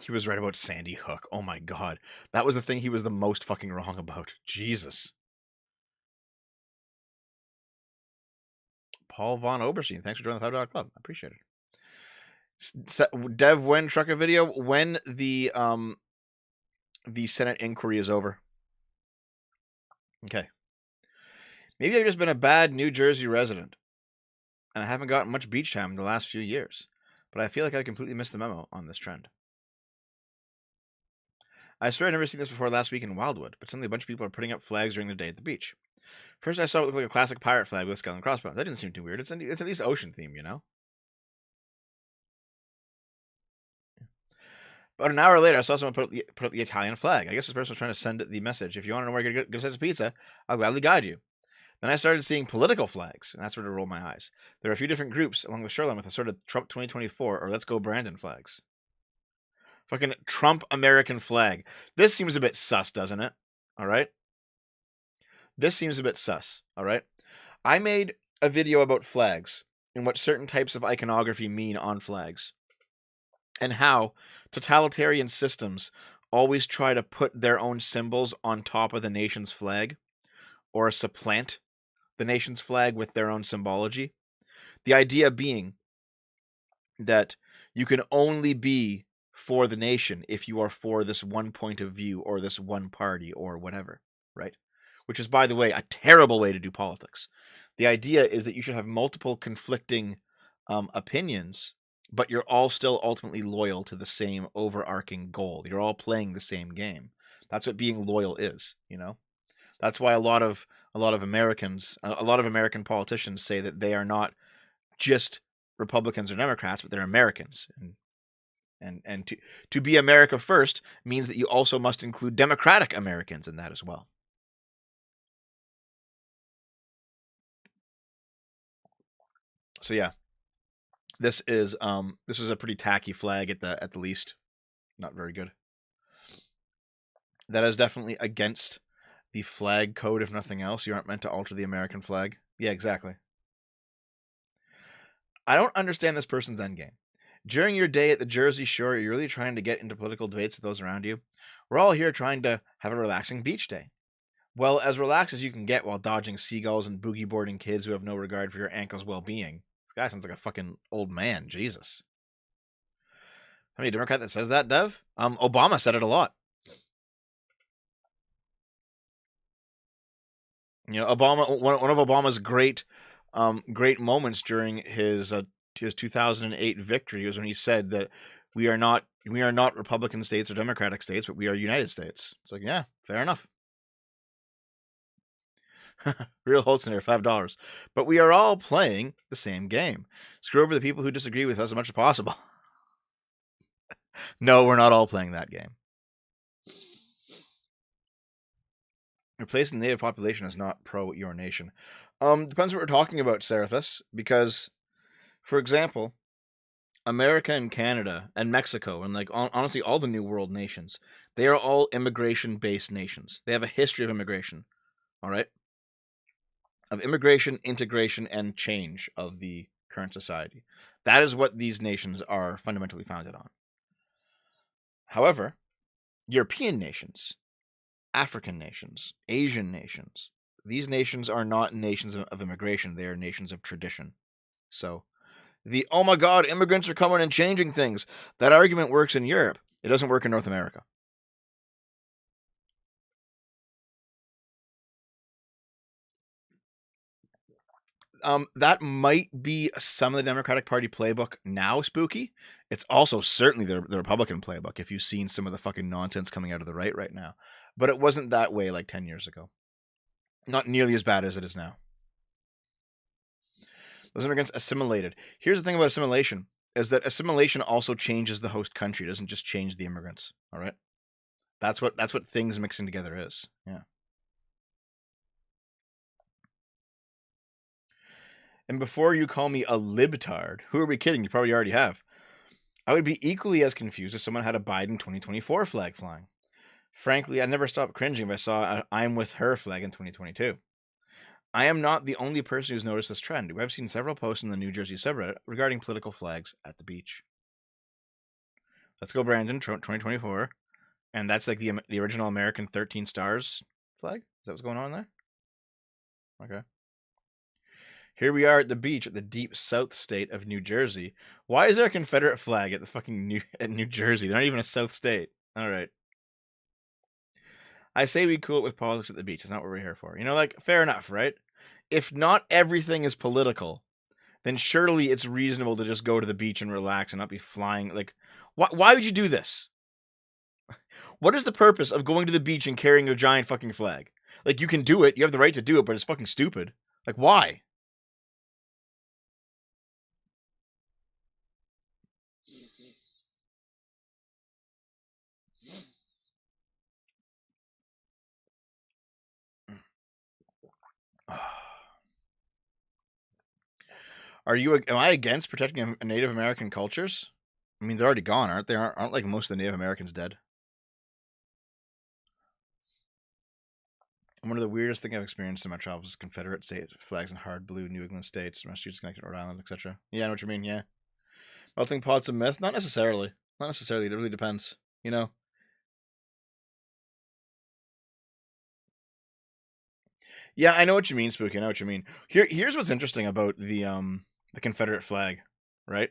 He was right about Sandy Hook. Oh my god. That was the thing he was the most fucking wrong about. Jesus. Paul Von Oberstein, thanks for joining the $5 Club. I appreciate it. Dev, when Trucker Video, when the Senate inquiry is over. Okay. Maybe I've just been a bad New Jersey resident, and I haven't gotten much beach time in the last few years, but I feel like I completely missed the memo on this trend. I swear I'd never seen this before last week in Wildwood, but suddenly a bunch of people are putting up flags during their day at the beach. First I saw it look like a classic pirate flag with a skull and crossbones. That didn't seem too weird. It's at least ocean theme, you know? But an hour later, I saw someone put up the Italian flag. I guess this person was trying to send the message. If you want to know where to get a slice of pizza, I'll gladly guide you. Then I started seeing political flags, and that's where to roll my eyes. There are a few different groups along the shoreline with a sort of Trump 2024 or Let's Go Brandon flags. Fucking Trump American flag. This seems a bit sus, doesn't it? All right? This seems a bit sus, all right? I made a video about flags and what certain types of iconography mean on flags, and how totalitarian systems always try to put their own symbols on top of the nation's flag or supplant the nation's flag with their own symbology. The idea being that you can only be for the nation if you are for this one point of view or this one party or whatever, right? Which is, by the way, a terrible way to do politics. The idea is that you should have multiple conflicting opinions, but you're all still ultimately loyal to the same overarching goal. You're all playing the same game. That's what being loyal is, you know? That's why a lot of Americans, a lot of American politicians say that they are not just Republicans or Democrats, but they're Americans. And to be America first means that you also must include Democratic Americans in that as well. So yeah, this is a pretty tacky flag at the least. Not very good. That is definitely against the flag code, if nothing else. You aren't meant to alter the American flag. Yeah, exactly. I don't understand this person's endgame. During your day at the Jersey Shore, you're really trying to get into political debates with those around you. We're all here trying to have a relaxing beach day. Well, as relaxed as you can get while dodging seagulls and boogie boarding kids who have no regard for your ankle's well-being. This guy sounds like a fucking old man. Jesus. How many Democrat that says that, Dev? Obama said it a lot. You know, Obama. One of Obama's great moments during his 2008 victory was when he said that we are not Republican states or Democratic states, but we are United States. It's like, yeah, fair enough. Real Holtzner, $5. But we are all playing the same game. Screw over the people who disagree with us as much as possible. No, we're not all playing that game. Replacing the native population is not pro your nation. Depends what we're talking about, Serathus, because, for example, America and Canada and Mexico and like honestly all the New World nations, they are all immigration-based nations. They have a history of immigration, all right? Of immigration, integration, and change of the current society. That is what these nations are fundamentally founded on. However, European nations, African nations, Asian nations, these nations are not nations of immigration. They are nations of tradition. So The "oh my god, immigrants are coming and changing things." That argument works in Europe. It doesn't work in North America. That might be some of the Democratic Party playbook now, Spooky. It's also certainly the Republican playbook if you've seen some of the fucking nonsense coming out of the right now. But it wasn't that way like 10 years ago. Not nearly as bad as it is now. Those immigrants assimilated. Here's the thing about assimilation, is that assimilation also changes the host country. It doesn't just change the immigrants. All right? That's what things mixing together is. Yeah. And before you call me a libtard, who are we kidding? You probably already have. I would be equally as confused if someone had a Biden 2024 flag flying. Frankly, I'd never stop cringing if I saw a "I'm with her" flag in 2022. I am not the only person who's noticed this trend. I've seen several posts in the New Jersey subreddit regarding political flags at the beach. Let's go, Brandon. 2024, and that's like the original American 13 stars flag. Is that what's going on there? Okay. Here we are at the beach at the deep south state of New Jersey. Why is there a Confederate flag at the fucking New Jersey? They're not even a south state. All right. I say we cool it with politics at the beach. It's not what we're here for. You know, like, fair enough, right? If not everything is political, then surely it's reasonable to just go to the beach and relax and not be flying. Like, why would you do this? What is the purpose of going to the beach and carrying a giant fucking flag? Like, you can do it. You have the right to do it, but it's fucking stupid. Like, why? Am I against protecting Native American cultures? I mean, they're already gone, aren't they? Aren't like most of the Native Americans dead? One of the weirdest things I've experienced in my travels is Confederate state flags in hard blue New England states, Massachusetts, Connecticut, Rhode Island, etc. Yeah, I know what you mean. Yeah, melting pot's a myth. Not necessarily. Not necessarily. It really depends. You know. Yeah, I know what you mean, Spooky. I know what you mean. Here's what's interesting about the Confederate flag, right?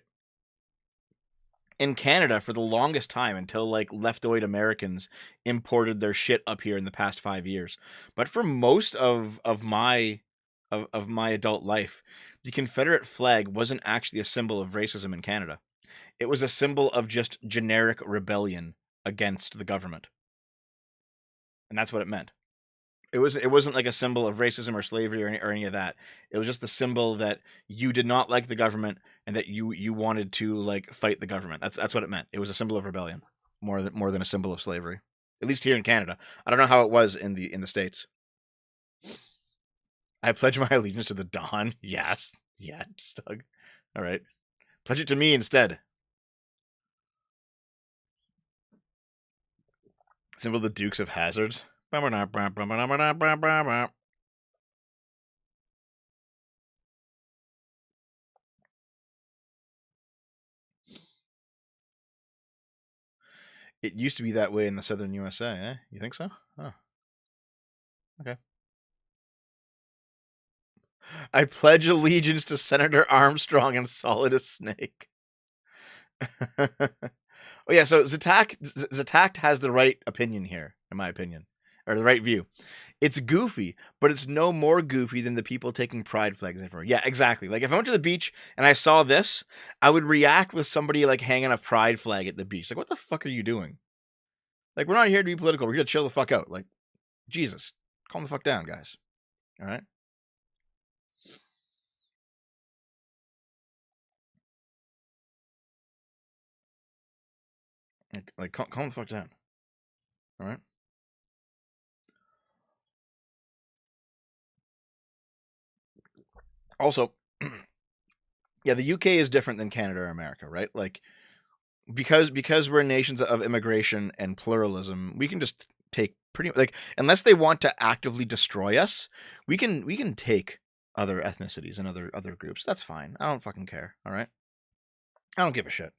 In Canada, for the longest time, until like leftoid Americans imported their shit up here in the past 5 years, but for most of my adult life, the Confederate flag wasn't actually a symbol of racism in Canada. It was a symbol of just generic rebellion against the government, and that's what it meant. It wasn't like a symbol of racism or slavery or any of that. It was just the symbol that you did not like the government and that you wanted to like fight the government. That's what it meant. It was a symbol of rebellion more than a symbol of slavery. At least here in Canada. I don't know how it was in the States. I pledge my allegiance to the Don. Yes. Yeah, Stug. All right. Pledge it to me instead. Symbol of the Dukes of Hazzards. It used to be that way in the southern USA, eh? You think so? Oh. Okay. I pledge allegiance to Senator Armstrong and Solid as Snake. Oh yeah, so Zatak has the right opinion here, in my opinion, or the right view. It's goofy, but it's no more goofy than the people taking pride flags everywhere. Yeah, exactly. Like if I went to the beach and I saw this, I would react with somebody like hanging a pride flag at the beach. Like, what the fuck are you doing? Like, we're not here to be political. We're here to chill the fuck out. Like, Jesus, calm the fuck down, guys. All right. Like calm the fuck down. All right. Also, yeah, the UK is different than Canada or America, right? Like because we're nations of immigration and pluralism, we can just take pretty like unless they want to actively destroy us, we can take other ethnicities and other groups. That's fine. I don't fucking care. All right. I don't give a shit.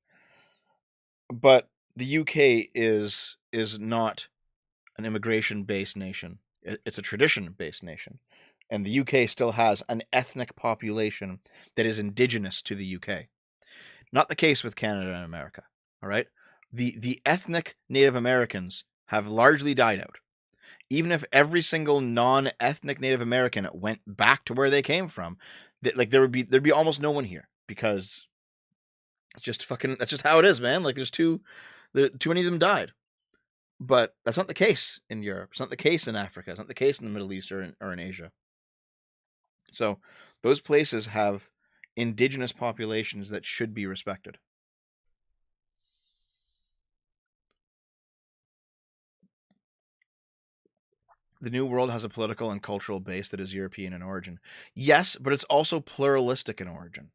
But the UK is not an immigration based nation. It's a tradition based nation. And the UK still has an ethnic population that is indigenous to the UK. Not the case with Canada and America. All right, the ethnic Native Americans have largely died out. Even if every single non-ethnic Native American went back to where they came from, like there'd be almost no one here, because it's just fucking, that's just how it is, man. Like too many of them died. But that's not the case in Europe. It's not the case in Africa. It's not the case in the Middle East or in Asia. So those places have indigenous populations that should be respected. The New World has a political and cultural base that is European in origin. Yes, but it's also pluralistic in origin.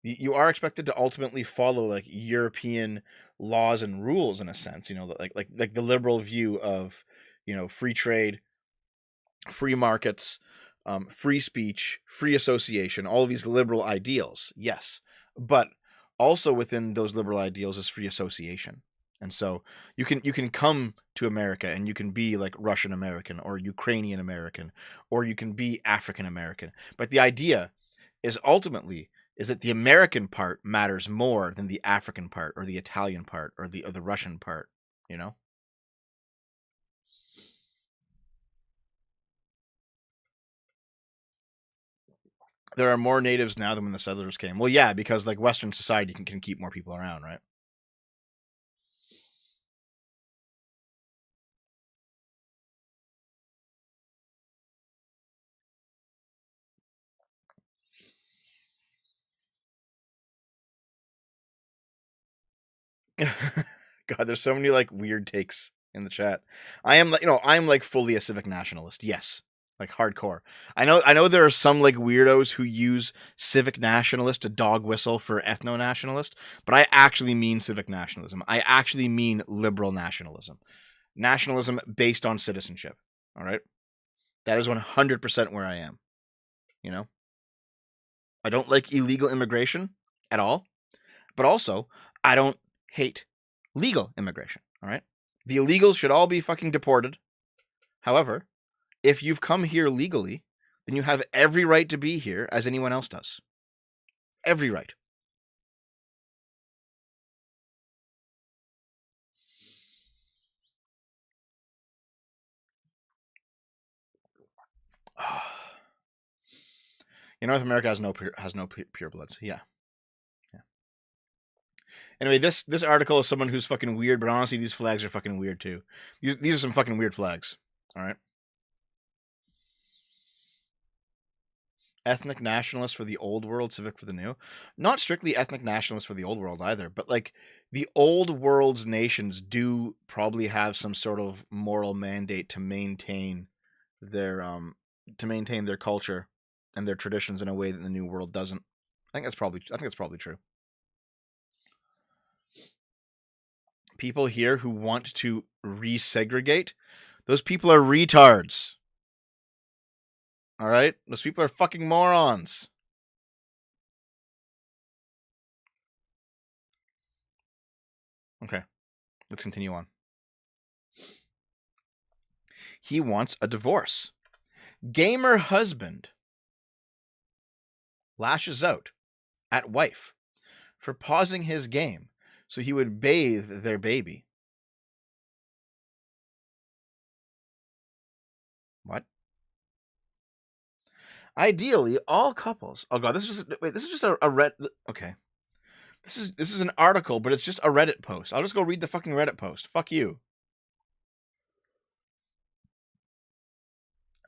You are expected to ultimately follow like European laws and rules in a sense, like the liberal view of, free trade, free markets, free speech, free association, all of these liberal ideals. Yes, but also within those liberal ideals is free association. And so you can come to America and you can be like Russian American or Ukrainian American, or you can be African American. But the idea is ultimately is that the American part matters more than the African part or the Italian part or the Russian part, you know? There are more natives now than when the settlers came. Well, yeah, because like Western society can keep more people around, right? God, there's so many like weird takes in the chat. I'm like fully a civic nationalist. Yes. Like hardcore. I know there are some like weirdos who use civic nationalist to dog whistle for ethno nationalist, but I actually mean civic nationalism. I actually mean liberal nationalism. Nationalism based on citizenship. All right? That is 100% where I am, you know? I don't like illegal immigration at all, but also I don't hate legal immigration, all right? The illegals should all be fucking deported. However, if you've come here legally, then you have every right to be here as anyone else does. Every right. North America has no purebloods. Yeah. Anyway, this article is someone who's fucking weird, but honestly, these flags are fucking weird too. These are some fucking weird flags. All right. Ethnic nationalists for the old world, civic for the new. Not strictly ethnic nationalists for the old world either, but like the old world's nations do probably have some sort of moral mandate to maintain their culture and their traditions in a way that the new world doesn't. I think that's probably true. People here who want to resegregate, those people are retards. All right? Those people are fucking morons. Okay. Let's continue on. He wants a divorce. Gamer husband lashes out at wife for pausing his game so he would bathe their baby. What? Ideally, all couples. Oh god, this is just a red. Okay, this is an article, but it's just a Reddit post. I'll just go read the fucking Reddit post. Fuck you.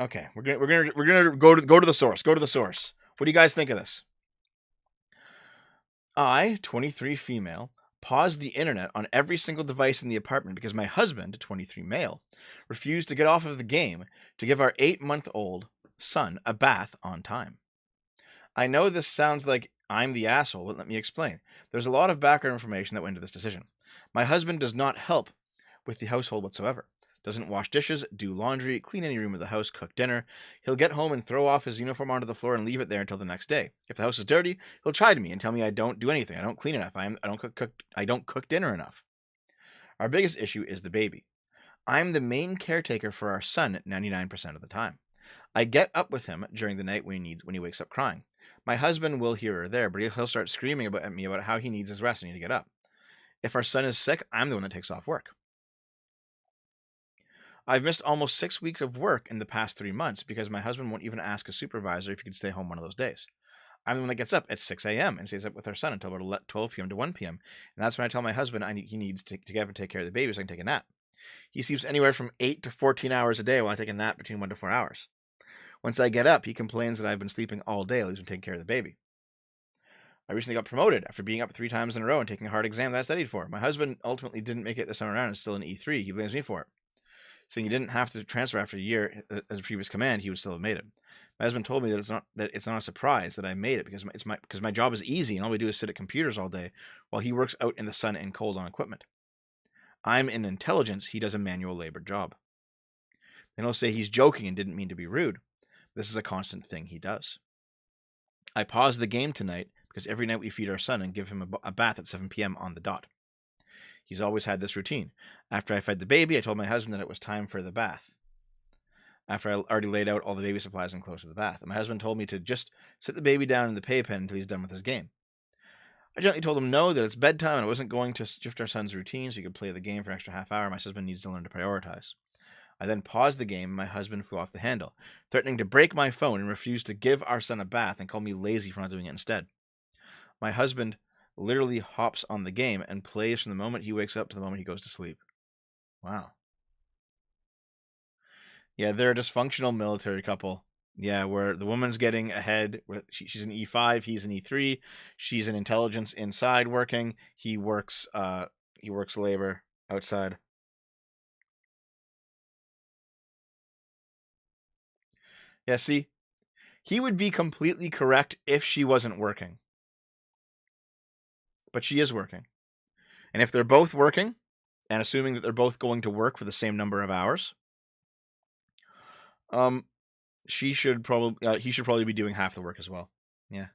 Okay, we're gonna go to the source. Go to the source. What do you guys think of this? I, 23 female, paused the internet on every single device in the apartment because my husband, 23 male, refused to get off of the game to give our 8-month-old son a bath on time. I know this sounds like I'm the asshole, but let me explain. There's a lot of background information that went into this decision. My husband does not help with the household whatsoever. Doesn't wash dishes, do laundry, clean any room of the house, cook dinner. He'll get home and throw off his uniform onto the floor and leave it there until the next day. If the house is dirty, he'll chide me and tell me I don't do anything. I don't clean enough. I don't cook dinner enough. Our biggest issue is the baby. I'm the main caretaker for our son 99% of the time. I get up with him during the night when he wakes up crying. My husband will hear her there, but he'll start screaming at me about how he needs his rest and need to get up. If our son is sick, I'm the one that takes off work. I've missed almost 6 weeks of work in the past 3 months because my husband won't even ask a supervisor if he could stay home one of those days. I'm the one that gets up at 6 a.m. and stays up with our son until about 12 p.m. to 1 p.m. And that's when I tell my husband he needs to get up and take care of the baby so I can take a nap. He sleeps anywhere from 8 to 14 hours a day while I take a nap between 1 to 4 hours. Once I get up, he complains that I've been sleeping all day while he's been taking care of the baby. I recently got promoted after being up 3 times in a row and taking a hard exam that I studied for. My husband ultimately didn't make it this time around and is still in E3. He blames me for it. Saying he didn't have to transfer after a year as a previous command, he would still have made it. My husband told me that it's not a surprise that I made it because my job is easy and all we do is sit at computers all day while he works out in the sun and cold on equipment. I'm in intelligence, he does a manual labor job. Then he'll say he's joking and didn't mean to be rude. This is a constant thing he does. I paused the game tonight because every night we feed our son and give him a bath at 7 p.m. on the dot. He's always had this routine. After I fed the baby, I told my husband that it was time for the bath. After I already laid out all the baby supplies and clothes to the bath. And my husband told me to just sit the baby down in the playpen until he's done with his game. I gently told him no, that it's bedtime and I wasn't going to shift our son's routine so he could play the game for an extra half hour. My husband needs to learn to prioritize. I then paused the game and my husband flew off the handle, threatening to break my phone and refuse to give our son a bath and call me lazy for not doing it instead. My husband literally hops on the game and plays from the moment he wakes up to the moment he goes to sleep. Wow. Yeah, they're a dysfunctional military couple. Yeah, where the woman's getting ahead. She's an E5, he's an E3. She's an intelligence inside working. He works labor outside. Yeah, see, he would be completely correct if she wasn't working. But she is working. And if they're both working, and assuming that they're both going to work for the same number of hours, he should probably be doing half the work as well. Yeah.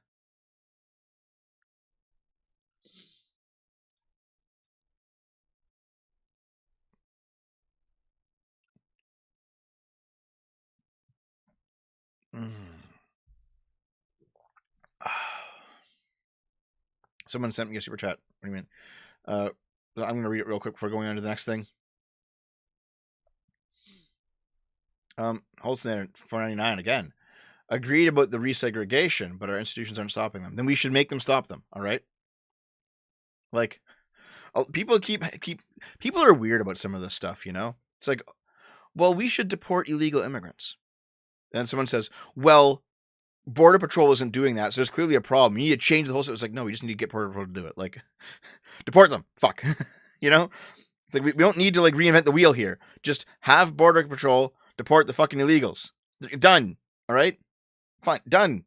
Someone sent me a super chat. What do you mean? I'm going to read it real quick before going on to the next thing. Holstein 499 again. Agreed about the resegregation, but our institutions aren't stopping them. Then we should make them stop them. All right. Like, people people are weird about some of this stuff. You know, it's like, well, we should deport illegal immigrants. And someone says, well, Border Patrol isn't doing that, so there's clearly a problem. You need to change the whole. It's like, no, we just need to get Border Patrol to do it. Like, deport them. Fuck. You know, it's like we don't need to like reinvent the wheel here. Just have Border Patrol deport the fucking illegals. Done. All right. Fine. Done.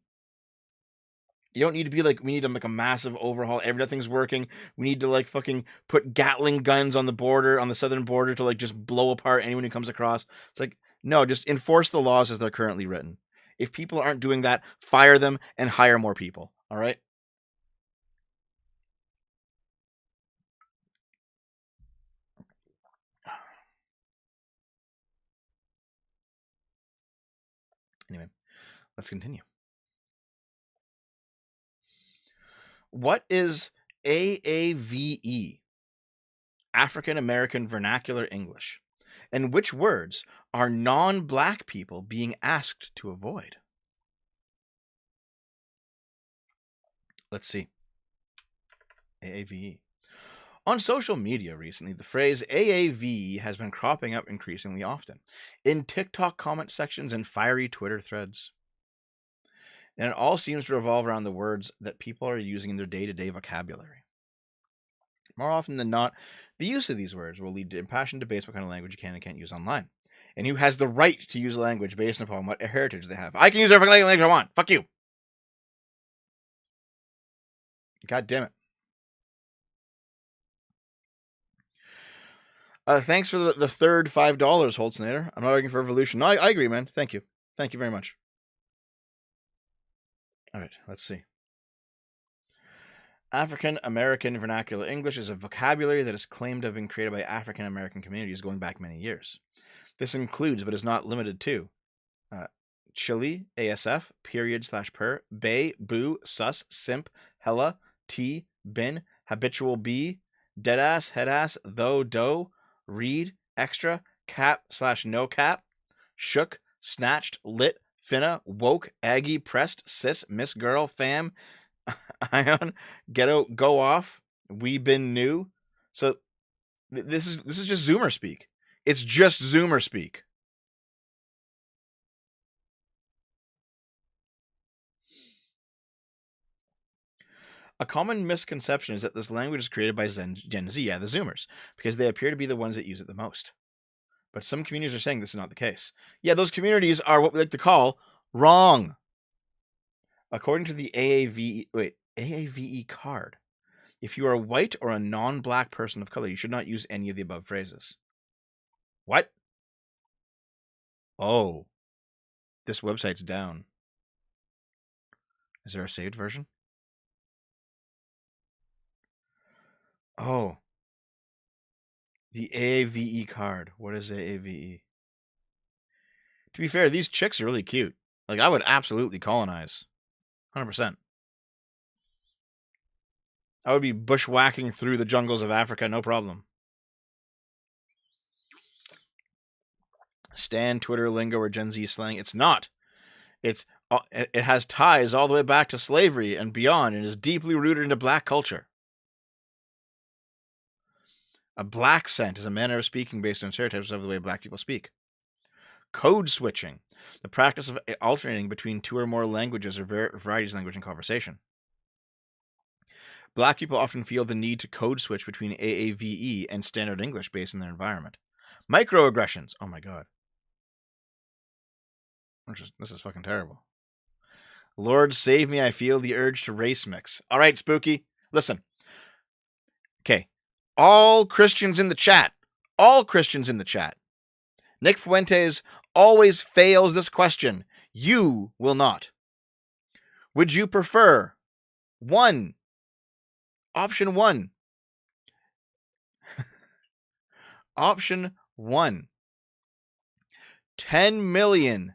You don't need to be like, we need to make a massive overhaul. Everything's working. We need to like fucking put Gatling guns on the border, on the southern border, to like just blow apart anyone who comes across. It's like, no, just enforce the laws as they're currently written. If people aren't doing that, fire them and hire more people. All right. Anyway, let's continue. What is AAVE? African American Vernacular English. And which words are non-black people being asked to avoid? Let's see. AAVE. On social media recently, the phrase AAVE has been cropping up increasingly often in TikTok comment sections and fiery Twitter threads. And it all seems to revolve around the words that people are using in their day-to-day vocabulary. More often than not, the use of these words will lead to impassioned debates what kind of language you can and can't use online. And who has the right to use a language based upon what heritage they have. I can use every language I want. Fuck you. God damn it. Thanks for the third $5, Holtznader. I'm not arguing for evolution. No, I agree, man. Thank you. Thank you very much. All right, let's see. African American Vernacular English is a vocabulary that is claimed to have been created by African American communities going back many years. This includes, but is not limited to, chili, ASF, period/per, bay, boo, sus, simp, hella, t, bin, habitual b, deadass, headass, though, dough, read, extra, cap/no cap, shook, snatched, lit, finna, woke, aggie, pressed, sis, miss girl, fam, ion, ghetto, go off, we been new. So this is just Zoomer speak. It's just Zoomer speak. A common misconception is that this language is created by Gen Z, the Zoomers, because they appear to be the ones that use it the most. But some communities are saying this is not the case. Yeah, those communities are what we like to call wrong. According to the AAVE card, if you are white or a non-black person of color, you should not use any of the above phrases. What? Oh, this website's down. Is there a saved version? Oh, the AAVE card. What is AAVE? To be fair, these chicks are really cute. Like, I would absolutely colonize. 100%. I would be bushwhacking through the jungles of Africa, no problem. Stan, Twitter, lingo, or Gen Z slang. It's not. It has ties all the way back to slavery and beyond, and is deeply rooted into black culture. A black scent is a manner of speaking based on stereotypes of the way black people speak. Code switching, the practice of alternating between two or more languages or varieties of language and conversation. Black people often feel the need to code switch between AAVE and standard English based on their environment. Microaggressions. Oh my god. This is fucking terrible. Lord save me, I feel the urge to race mix. All right, Spooky. Listen. Okay. All Christians in the chat. All Christians in the chat. Nick Fuentes always fails this question. You will not. Would you prefer Option 1. Option 1. 10 million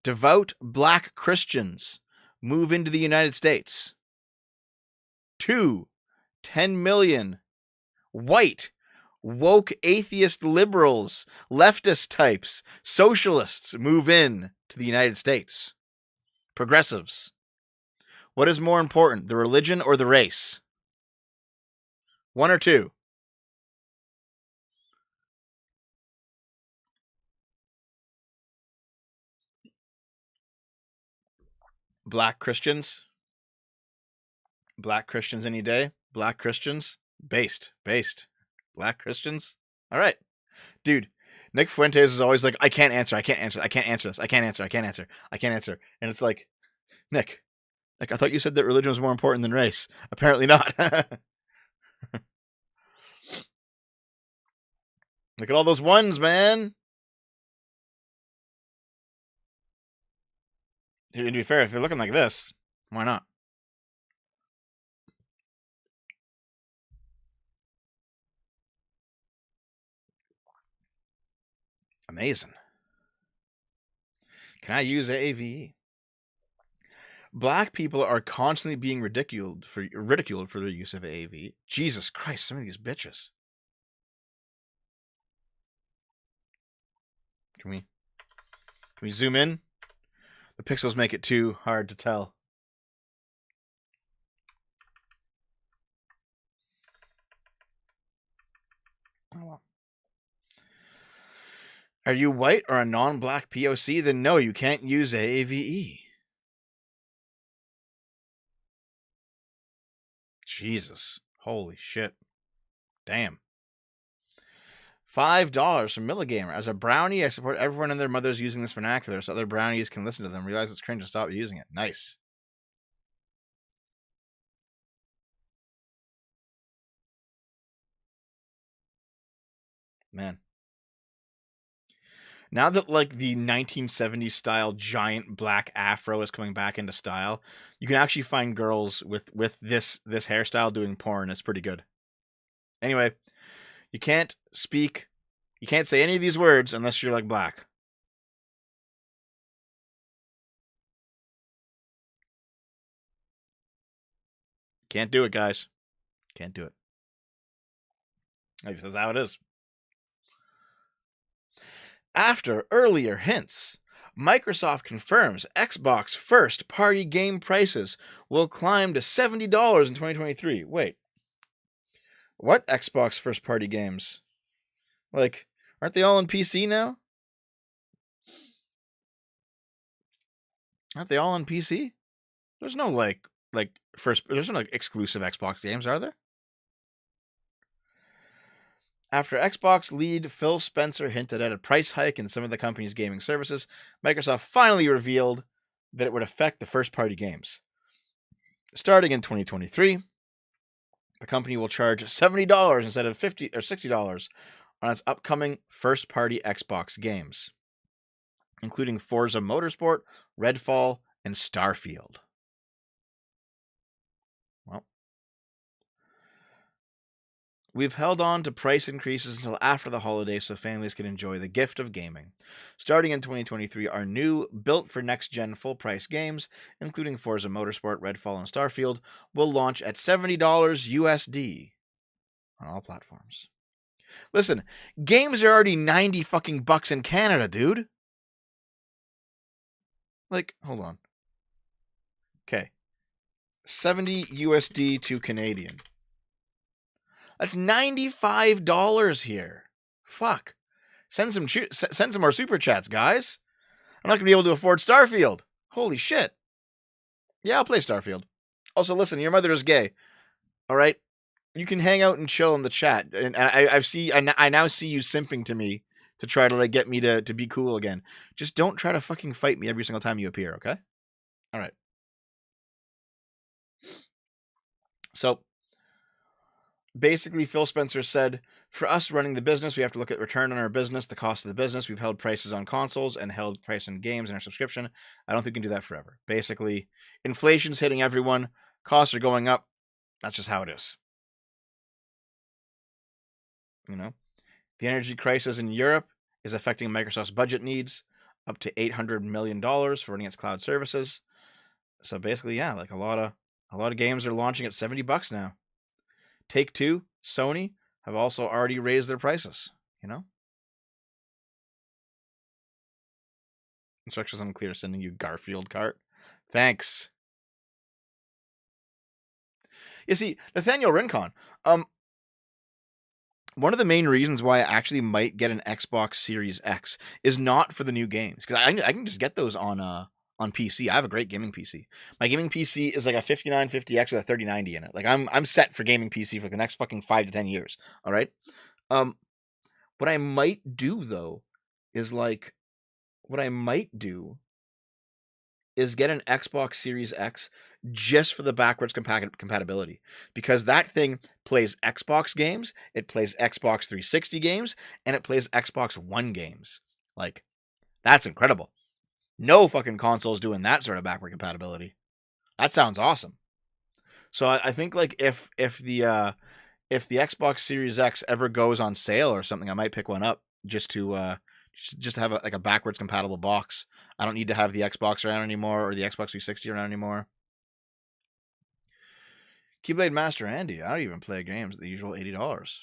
devout black Christians move into the United States. 2. 10 million white, woke atheist liberals, leftist types, socialists move in to the United States. Progressives. What is more important, the religion or the race? 1 or 2? Black Christians? Black Christians any day? Black Christians? Based. Black Christians? All right. Dude, Nick Fuentes is always like, I can't answer this. And it's like, Nick, I thought you said that religion was more important than race. Apparently not. Look at all those ones, man. To be fair, if you're looking like this, why not? Amazing. Can I use AAVE? Black people are constantly being ridiculed for their use of AAVE. Jesus Christ, some of these bitches. Can we zoom in? The pixels make it too hard to tell. Oh, well. Are you white or a non-black POC? Then no, you can't use AAVE. Jesus. Holy shit. Damn. $5 from Milligamer. As a brownie, I support everyone and their mothers using this vernacular so other brownies can listen to them, realize it's cringe, and stop using it. Nice. Man. Now that like the 1970s style giant black afro is coming back into style, you can actually find girls with this hairstyle doing porn. It's pretty good. Anyway, you can't say any of these words unless you're like black. Can't do it, guys. Can't do it. That's how it is. After earlier hints, Microsoft confirms Xbox first-party game prices will climb to $70 in 2023. Wait. What Xbox first-party games? Like, aren't they all on PC now? Aren't they all on PC? There's no there's no exclusive Xbox games, are there? After Xbox lead Phil Spencer hinted at a price hike in some of the company's gaming services, Microsoft finally revealed that it would affect the first-party games. Starting in 2023, the company will charge $70 instead of $50 or $60 on its upcoming first-party Xbox games, including Forza Motorsport, Redfall, and Starfield. Well, we've held on to price increases until after the holidays so families can enjoy the gift of gaming. Starting in 2023, our new, built-for-next-gen full-price games, including Forza Motorsport, Redfall, and Starfield, will launch at $70 USD on all platforms. Listen, games are already 90 fucking bucks in Canada, dude. Like, hold on. Okay. 70 USD to Canadian. That's $95 here. Fuck. Send some more super chats, guys. I'm not going to be able to afford Starfield. Holy shit. Yeah, I'll play Starfield. Also, listen, your mother is gay. All right? You can hang out and chill in the chat. And I now see you simping to me to try to like get me to be cool again. Just don't try to fucking fight me every single time you appear, okay? All right. So, basically, Phil Spencer said, for us running the business, we have to look at return on our business, the cost of the business. We've held prices on consoles and held price in games in our subscription. I don't think we can do that forever. Basically, inflation's hitting everyone. Costs are going up. That's just how it is. You know, the energy crisis in Europe is affecting Microsoft's budget needs, up to $800 million for running its cloud services. So basically, yeah, like a lot of games are launching at $70 now. Take-Two, Sony have also already raised their prices, you know? Instructions unclear, sending you Garfield cart. Thanks. You see, Nathaniel Rincon, one of the main reasons why I actually might get an Xbox Series X is not for the new games, because I can just get those on PC. I have a great gaming PC. My gaming PC is like a 5950X with a 3090 in it. Like I'm set for gaming PC for the next fucking 5 to 10 years. All right. What I might do though is get an Xbox Series X just for the backwards compatibility, because that thing plays Xbox games, it plays Xbox 360 games, and it plays Xbox One games. Like, that's incredible. No fucking console is doing that sort of backward compatibility. That sounds awesome. So I think like if the Xbox Series X ever goes on sale or something, I might pick one up just to have a backwards compatible box. I don't need to have the Xbox around anymore or the Xbox 360 around anymore. Keyblade Master Andy, I don't even play games at the usual $80.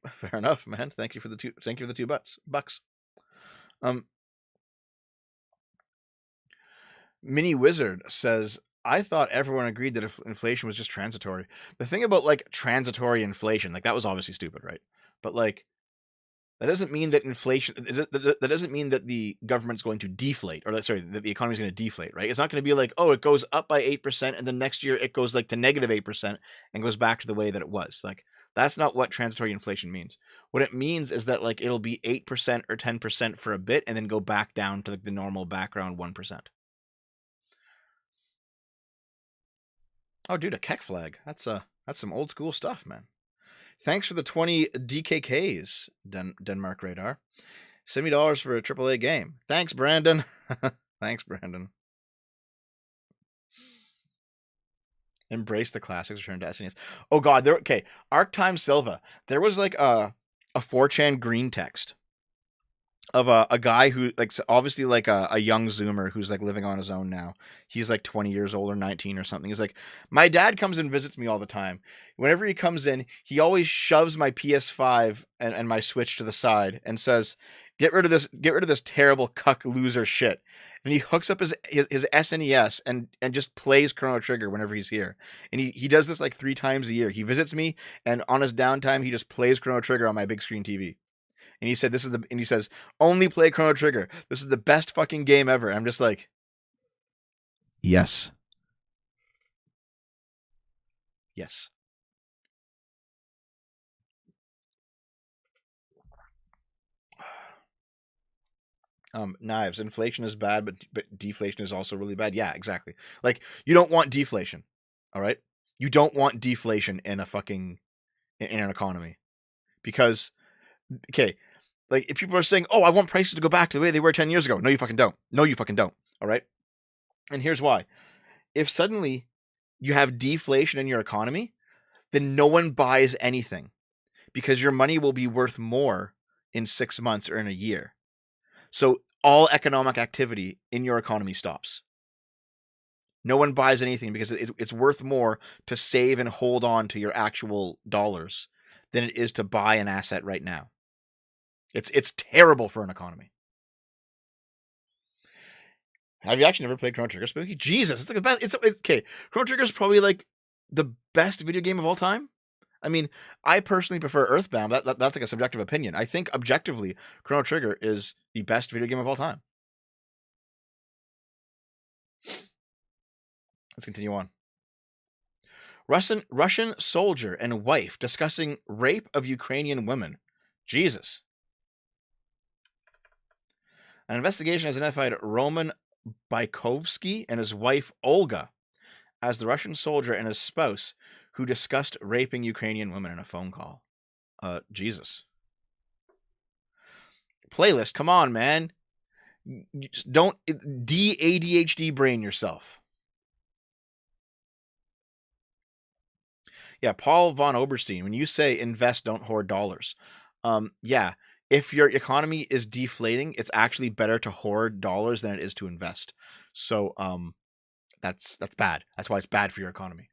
Fair enough, man. Thank you for the $2. Mini Wizard says, I thought everyone agreed that if inflation was just transitory. The thing about like transitory inflation, like that was obviously stupid, right? But like that doesn't mean that inflation. That doesn't mean that the government's going to deflate, or that the economy is going to deflate, right? It's not going to be like, oh, it goes up by 8%, and then next year it goes like to negative 8% and goes back to the way that it was. Like that's not what transitory inflation means. What it means is that like it'll be 8% or 10% for a bit, and then go back down to like the normal background 1%. Oh, dude, a Keck flag. That's some old school stuff, man. Thanks for the 20 DKKs, Denmark Radar. $70 for a AAA game. Thanks, Brandon. Thanks, Brandon. Embrace the classics. Return to SNES. Oh God, okay. Arc Time Silva. There was like a 4chan green text of a guy who like obviously like a young Zoomer who's like living on his own now. He's like 20 years old or 19 or something. He's like, my dad comes and visits me all the time. Whenever he comes in, he always shoves my PS5 and my Switch to the side and says, get rid of this terrible cuck loser shit. And he hooks up his SNES and just plays Chrono Trigger whenever he's here. And he does this like 3 times a year. He visits me, and on his downtime, he just plays Chrono Trigger on my big screen TV. And he said, and he says, only play Chrono Trigger. This is the best fucking game ever. And I'm just like, yes. Yes. Knives. Inflation is bad, but deflation is also really bad. Yeah, exactly. Like, you don't want deflation. All right? You don't want deflation in a fucking in an economy. Because, okay, like if people are saying, oh, I want prices to go back to the way they were 10 years ago. No, you fucking don't. No, you fucking don't. All right? And here's why. If suddenly you have deflation in your economy, then no one buys anything because your money will be worth more in 6 months or in a year. So all economic activity in your economy stops. No one buys anything because it's worth more to save and hold on to your actual dollars than it is to buy an asset right now. It's terrible for an economy. Have you actually never played Chrono Trigger, Spooky? Jesus, it's like the best. It's okay. Chrono Trigger is probably like the best video game of all time. I mean, I personally prefer Earthbound. That's like a subjective opinion. I think objectively, Chrono Trigger is the best video game of all time. Let's continue on. Russian soldier and wife discussing rape of Ukrainian women. Jesus. An investigation has identified Roman Bykovsky and his wife Olga as the Russian soldier and his spouse who discussed raping Ukrainian women in a phone call. Jesus. Playlist, come on, man. Don't ADHD brain yourself. Yeah, Paul von Oberstein, when you say invest, don't hoard dollars. Yeah, if your economy is deflating, it's actually better to hoard dollars than it is to invest. So, that's bad. That's why it's bad for your economy.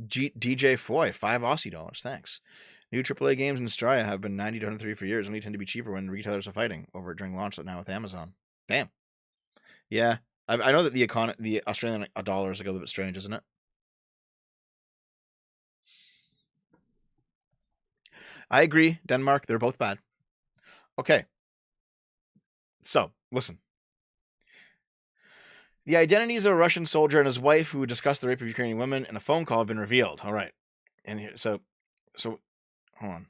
DJ Foy, 5 Aussie dollars. Thanks. New AAA games in Australia have been 90 to 103 for years, only tend to be cheaper when retailers are fighting over it during launch now with Amazon. Damn. Yeah. I know that the Australian dollar is like a little bit strange, isn't it? I agree, Denmark, they're both bad. Okay. So, listen. The identities of a Russian soldier and his wife who discussed the rape of Ukrainian women in a phone call have been revealed. All right. And here, so hold on.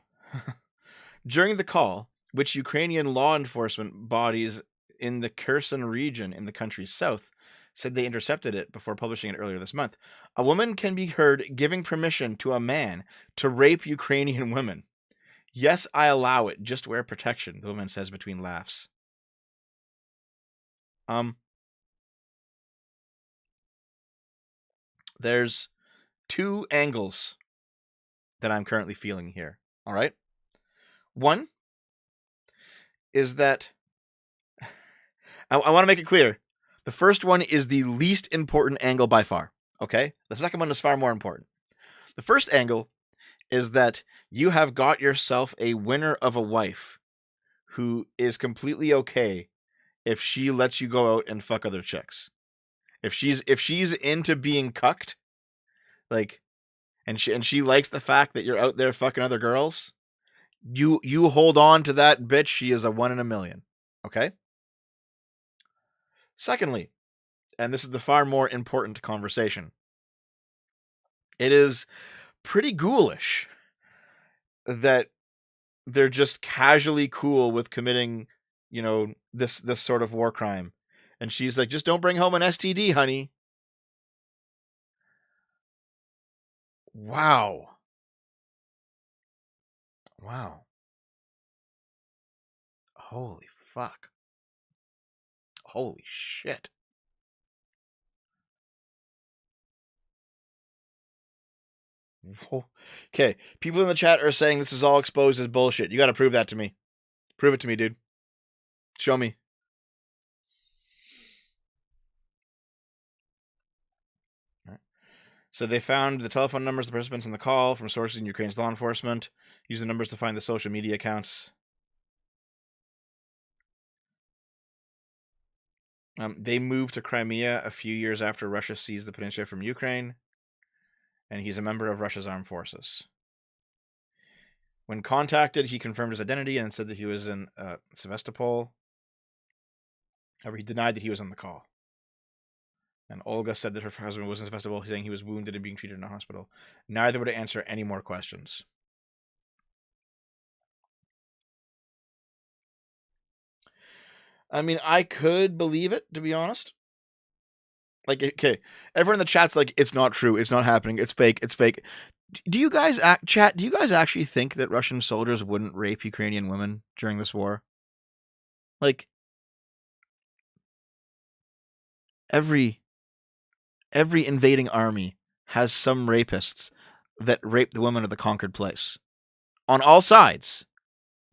During the call, which Ukrainian law enforcement bodies in the Kherson region in the country's south said they intercepted it before publishing it earlier this month, a woman can be heard giving permission to a man to rape Ukrainian women. Yes, I allow it. Just wear protection, the woman says between laughs. There's 2 angles that I'm currently feeling here. All right. One is that I want to make it clear. The first one is the least important angle by far. Okay. The second one is far more important. The first angle is that you have got yourself a winner of a wife who is completely okay if she lets you go out and fuck other chicks. If she's into being cucked, like, and she likes the fact that you're out there fucking other girls, you hold on to that bitch. She is a 1 in a million. Okay. Secondly, and this is the far more important conversation, it is pretty ghoulish that they're just casually cool with committing, this sort of war crime. And she's like, just don't bring home an STD, honey. Wow. Holy fuck. Holy shit. Okay, people in the chat are saying this is all exposed as bullshit. You got to prove that to me. Prove it to me, dude. Show me. All right. So they found the telephone numbers of the participants in the call from sources in Ukraine's law enforcement. Use the numbers to find the social media accounts. They moved to Crimea a few years after Russia seized the peninsula from Ukraine, and he's a member of Russia's armed forces. When contacted, he confirmed his identity and said that he was in Sevastopol. However, he denied that he was on the call. And Olga said that her husband was in Sevastopol, saying he was wounded and being treated in a hospital. Neither would answer any more questions. I mean, I could believe it, to be honest. Like, okay, everyone in the chat's like, it's not true, it's not happening, it's fake, it's fake. Do you guys, chat, do you guys actually think that Russian soldiers wouldn't rape Ukrainian women during this war? Like, every invading army has some rapists that rape the women of the conquered place. On all sides.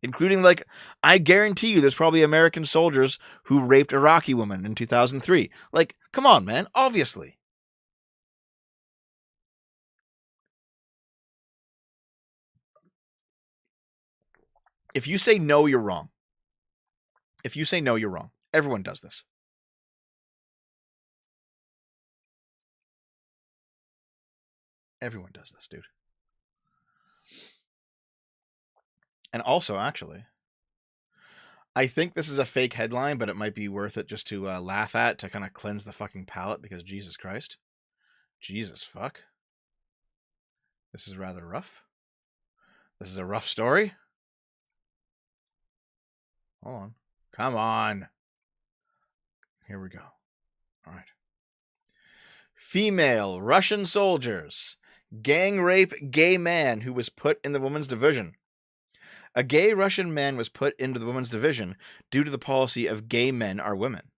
Including, like, I guarantee you there's probably American soldiers who raped Iraqi women in 2003. Like, come on, man. Obviously. If you say no, you're wrong. If you say no, you're wrong. Everyone does this. Everyone does this, dude. And also, actually, I think this is a fake headline, but it might be worth it just to laugh at, to kind of cleanse the fucking palate, because Jesus Christ. Jesus fuck. This is rather rough. This is a rough story. Hold on. Come on. Here we go. All right. Female Russian soldiers gang rape gay man who was put in the women's division. A gay Russian man was put into the women's division due to the policy of gay men are women.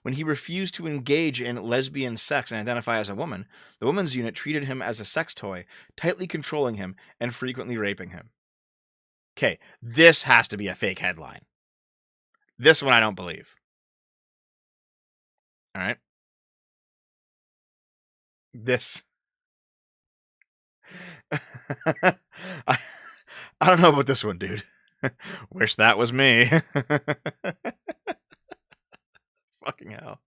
When he refused to engage in lesbian sex and identify as a woman, the women's unit treated him as a sex toy, tightly controlling him and frequently raping him. Okay, this has to be a fake headline. This one I don't believe. All right. This. I don't know about this one, dude. Wish that was me. Fucking hell.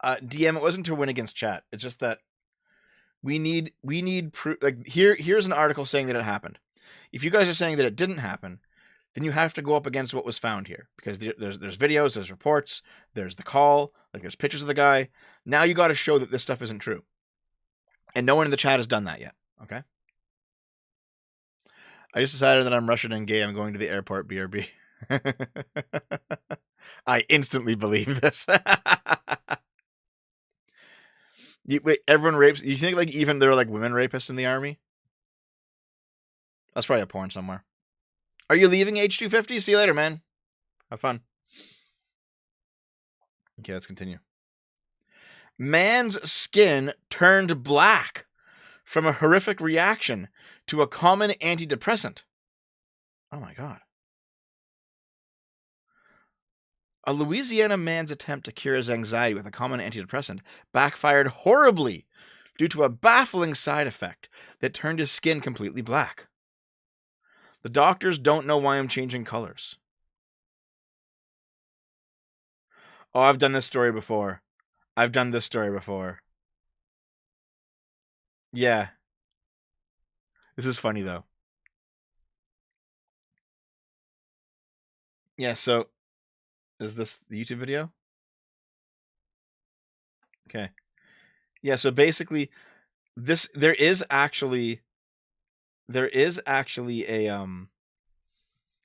DM, it wasn't to win against chat. It's just that we need proof. Like, here's an article saying that it happened. If you guys are saying that it didn't happen, then you have to go up against what was found here, because there's videos, there's reports, there's the call, like there's pictures of the guy. Now you got to show that this stuff isn't true, and no one in the chat has done that yet. Okay. I just decided that I'm Russian and gay. I'm going to the airport. BRB. I instantly believe this. Wait, everyone rapes? You think like even there are like women rapists in the army? That's probably a porn somewhere. Are you leaving H250? See you later, man. Have fun. Okay, let's continue. Man's skin turned black from a horrific reaction to a common antidepressant. Oh my God. A Louisiana man's attempt to cure his anxiety with a common antidepressant backfired horribly due to a baffling side effect that turned his skin completely black. The doctors don't know why I'm changing colors. Oh, I've done this story before. Yeah. This is funny, though. Yeah, so is this the YouTube video? Okay. Yeah, so basically there is actually a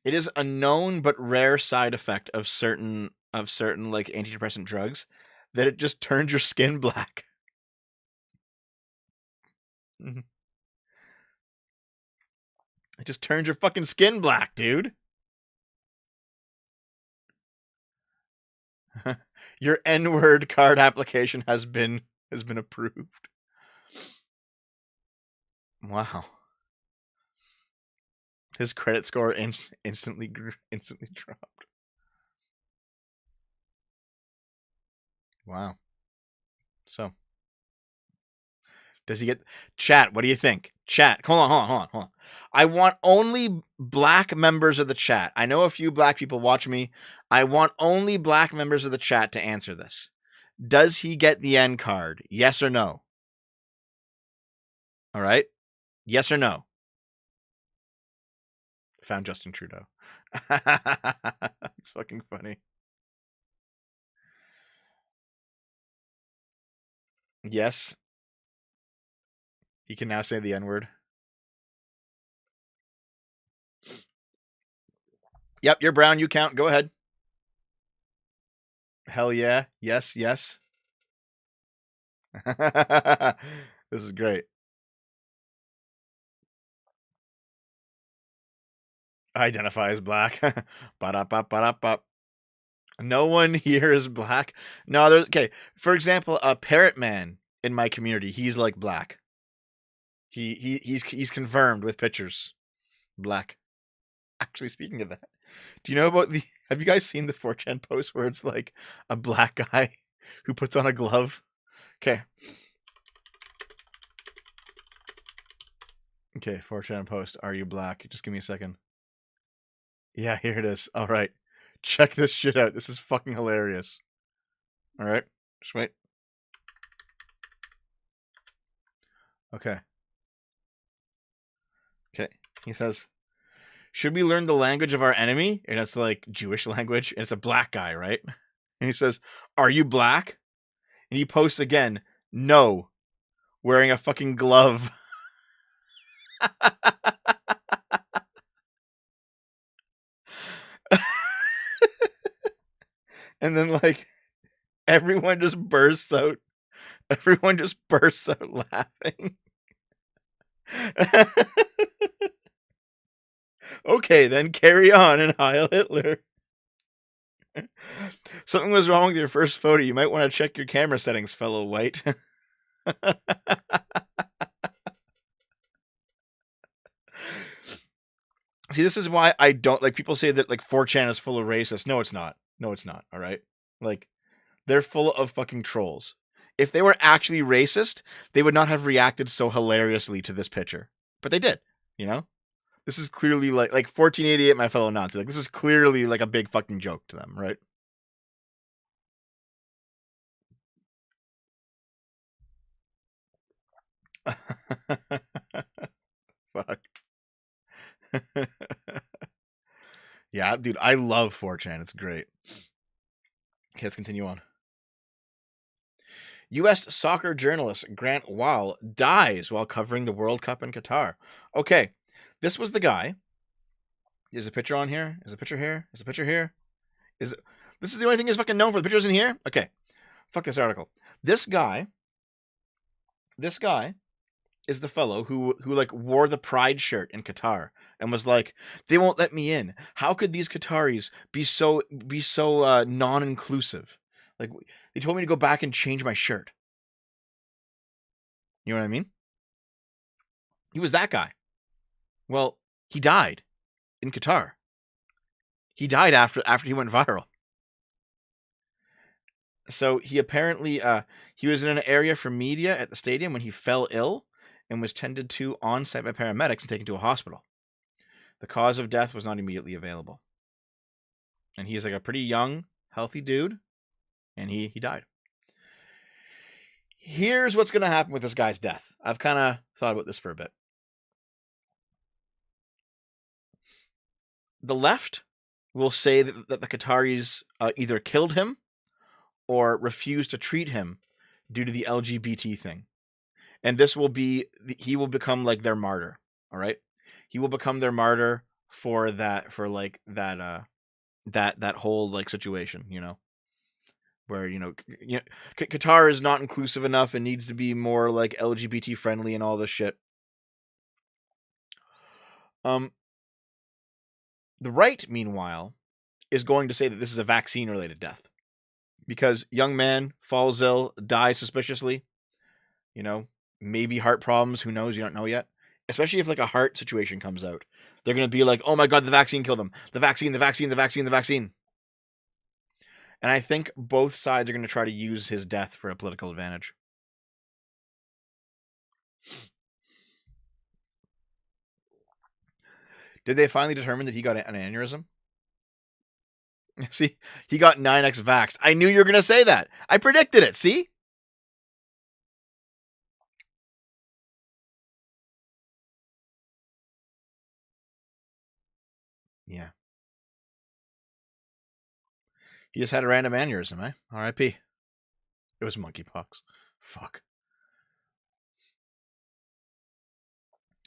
it is a known but rare side effect of certain like antidepressant drugs, that it just turns your skin black. It just turns your fucking skin black, dude. Your N-word card application has been approved. Wow. His credit score instantly dropped. Wow. So, does he get chat? What do you think? Chat. Hold on. I want only black members of the chat. I know a few black people watch me. I want only black members of the chat to answer this. Does he get the N card? Yes or no? All right. Yes or no? Found Justin Trudeau. It's fucking funny. Yes. He can now say the N-word. Yep, you're brown. You count. Go ahead. Hell yeah. Yes. This is great. Identify as black. Ba-da-ba-ba-da-ba. No one here is black. No, there's okay. For example, a Parrot Man in my community, he's like black. He's confirmed with pictures. Black. Actually, speaking of that, do you know about the? Have you guys seen the 4chan post where it's like a black guy who puts on a glove? Okay. Okay, 4chan post. Are you black? Just give me a second. Yeah, here it is. All right. Check this shit out. This is fucking hilarious. All right. Just wait. Okay. Okay. He says, should we learn the language of our enemy? And it's like Jewish language. And it's a black guy, right? And he says, are you black? And he posts again, no, wearing a fucking glove. And then like everyone just bursts out. Everyone just bursts out laughing. Okay, then carry on and Heil Hitler. Something was wrong with your first photo. You might want to check your camera settings, fellow white. See, this is why I don't like people say that like 4chan is full of racists. No, it's not. No, it's not. All right. Like, they're full of fucking trolls. If they were actually racist, they would not have reacted so hilariously to this picture. But they did, you know? This is clearly like 1488, my fellow Nazi. Like, this is clearly like a big fucking joke to them, right? Fuck. Yeah, dude, I love 4chan. It's great. Okay, let's continue on. U.S. soccer journalist Grant Wahl dies while covering the World Cup in Qatar. Okay, this was the guy. Is a picture on here? Is a picture here? Is a picture here? This is the only thing he's fucking known for? The picture's in here? Okay. Fuck this article. This guy is the fellow who like wore the pride shirt in Qatar and was like, they won't let me in. How could these Qataris be so non-inclusive? Like, they told me to go back and change my shirt. You know what I mean? He was that guy. Well, he died in Qatar. He died after he went viral. So he apparently he was in an area for media at the stadium when he fell ill and was tended to on site by paramedics and taken to a hospital. The cause of death was not immediately available. And he's like a pretty young, healthy dude, and he died. Here's what's going to happen with this guy's death. I've kind of thought about this for a bit. The left will say that the Qataris either killed him or refused to treat him due to the LGBT thing. And this will be, he will become like their martyr. All right. He will become their martyr for that, for like that whole like situation, you know, where, you know, Qatar is not inclusive enough and needs to be more like LGBT friendly and all this shit. The right, meanwhile, is going to say that this is a vaccine related death. because young man falls ill, dies suspiciously, you know, maybe heart problems, who knows, you don't know yet. Especially if like a heart situation comes out. They're going to be like, "Oh my god, the vaccine killed him. The vaccine, the vaccine, the vaccine, the vaccine." And I think both sides are going to try to use his death for a political advantage. Did they finally determine that he got an aneurysm? See, he got 9x vaxxed. I knew you were going to say that. I predicted it. See? Yeah. He just had a random aneurysm, eh? R.I.P. It was monkeypox. Fuck.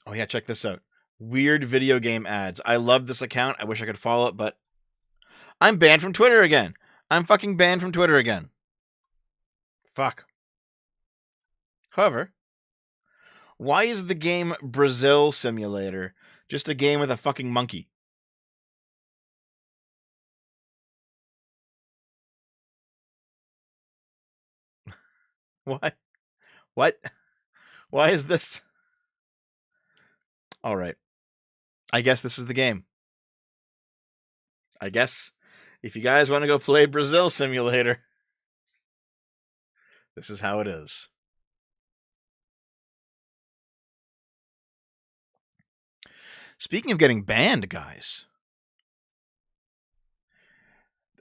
Oh yeah, check this out. Weird video game ads. I love this account. I wish I could follow it, but I'm banned from Twitter again. I'm fucking banned from Twitter again. Fuck. However, why is the game Brazil Simulator just a game with a fucking monkey? Why? What? Why is this? All right. I guess this is the game. I guess if you guys want to go play Brazil Simulator, this is how it is. Speaking of getting banned, guys,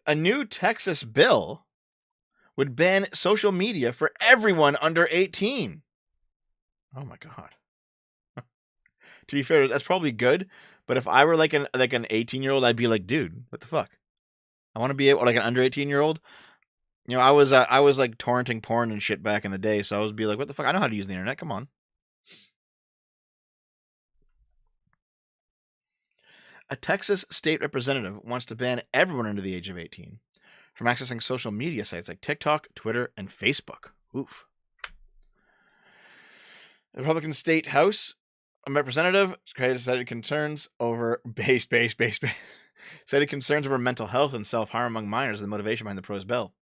a new Texas bill would ban social media for everyone under 18. Oh my god. To be fair, that's probably good, but if I were like an 18-year-old, I'd be like, dude, what the fuck? I want to be able, like an under 18-year-old. You know, I was like torrenting porn and shit back in the day, so I would be like, what the fuck? I know how to use the internet. Come on. A Texas state representative wants to ban everyone under the age of 18 from accessing social media sites like TikTok, Twitter, and Facebook. Oof. The Republican State House representative cited concerns over cited concerns over mental health and self-harm among minors as the motivation behind the proposed bill.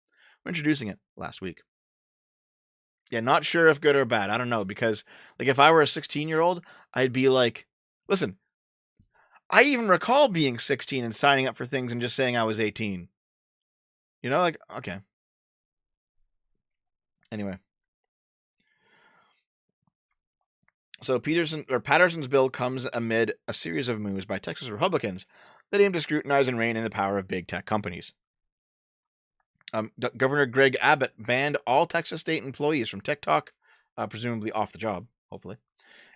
We're introducing it last week. Yeah, not sure if good or bad. I don't know, because like if I were a 16-year-old, I'd be like, listen, I even recall being 16 and signing up for things and just saying I was 18. You know, like, okay. Anyway. So Patterson's bill comes amid a series of moves by Texas Republicans that aim to scrutinize and rein in the power of big tech companies. Governor Greg Abbott banned all Texas state employees from TikTok, presumably off the job, hopefully.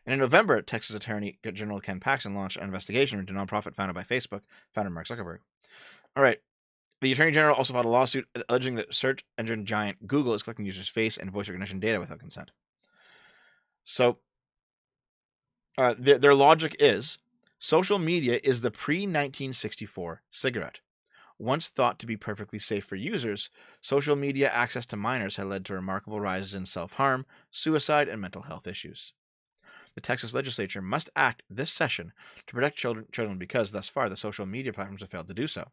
And in November, Texas Attorney General Ken Paxton launched an investigation into a nonprofit founded by Facebook, founder Mark Zuckerberg. All right. The Attorney General also filed a lawsuit alleging that search engine giant Google is collecting users' face and voice recognition data without consent. So, their logic is social media is the pre-1964 cigarette. Once thought to be perfectly safe for users, social media access to minors had led to remarkable rises in self-harm, suicide, and mental health issues. The Texas legislature must act this session to protect children because, thus far, the social media platforms have failed to do so.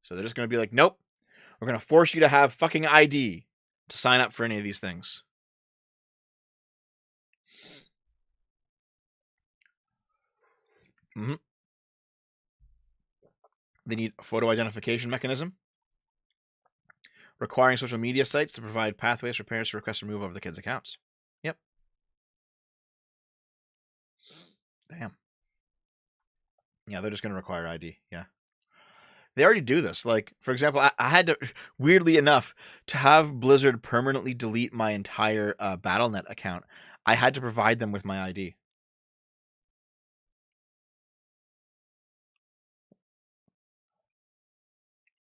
So they're just going to be like, nope, we're going to force you to have fucking ID to sign up for any of these things. Mm-hmm. They need a photo identification mechanism, requiring social media sites to provide pathways for parents to request removal of the kids' accounts. Yep. Damn. Yeah, they're just going to require ID. Yeah. They already do this. Like, for example, I had to, weirdly enough, to have Blizzard permanently delete my entire Battle.net account, I had to provide them with my ID.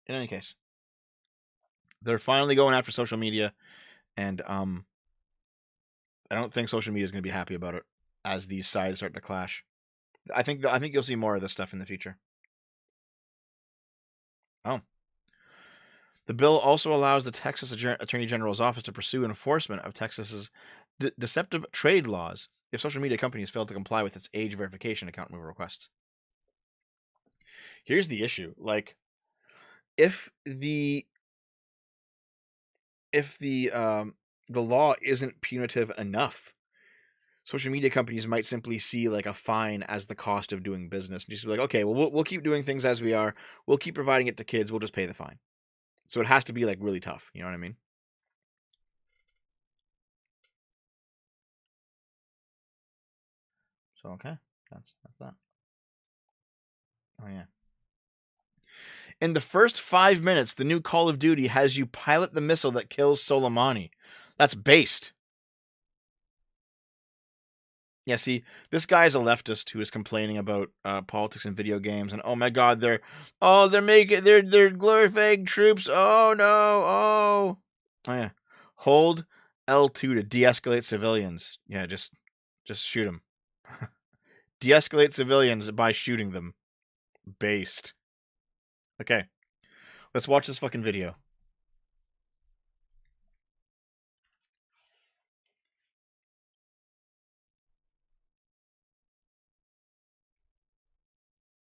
In any case, they're finally going after social media, and I don't think social media is going to be happy about it as these sides start to clash. I think you'll see more of this stuff in the future. Oh. The bill also allows the Texas Attorney General's office to pursue enforcement of Texas's deceptive trade laws if social media companies fail to comply with its age verification account removal requests. Here's the issue. Like, if the if the law isn't punitive enough, social media companies might simply see like a fine as the cost of doing business and just be like, okay, well, we'll keep doing things as we are. We'll keep providing it to kids. We'll just pay the fine. So it has to be like really tough. You know what I mean? So okay, that's that. Oh yeah. In the first 5 minutes, the new Call of Duty has you pilot the missile that kills Soleimani. That's based. Yeah, see, this guy is a leftist who is complaining about politics and video games, and oh my god, they're glorifying troops. Oh no, oh yeah. Hold L2 to de-escalate civilians. Yeah, just shoot them. De-escalate civilians by shooting them. Based. Okay, let's watch this fucking video.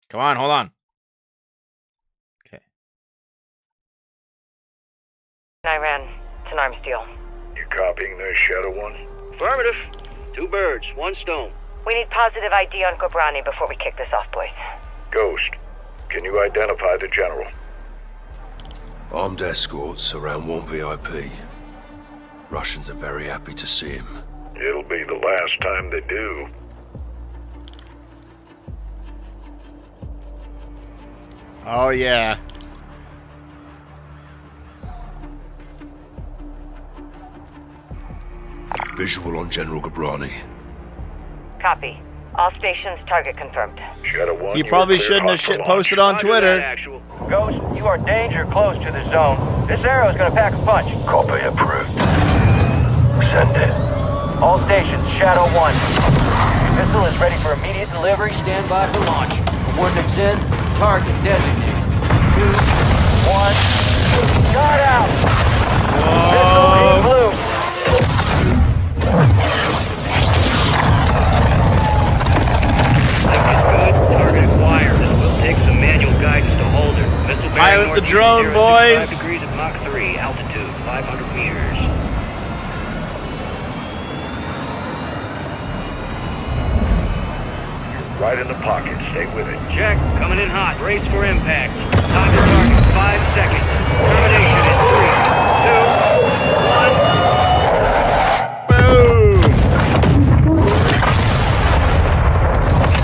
Come on, hold on. Okay. Iran. It's an arms deal. You copying this, Shadow One? Affirmative. 2 birds, 1 stone. We need positive ID on Ghobrani before we kick this off, boys. Ghost, can you identify the general? Armed escorts around one VIP. Russians are very happy to see him. It'll be the last time they do. Oh yeah. Visual on General Ghobrani. Copy. All stations target confirmed. Shadow One, He probably you are cleared shouldn't have off for shit launch. posted on Roger Twitter. that, actual. Ghost, you are danger close to the zone. This arrow is gonna pack a punch. Copy approved. Send it. All stations, Shadow 1. Missile is ready for immediate delivery. Stand by for launch. Coordinates in. Target designated. 2, 1. Shot out! Missile in blue. Good. Target acquired. This will take some manual guidance to hold her. Missile bearing Pilot the northeast drone, 065 boys. degrees at Mach 3. Altitude 500 meters. Right in the pocket. Stay with it. Check. Coming in hot. Brace for impact. Time to target 5 seconds. Termination in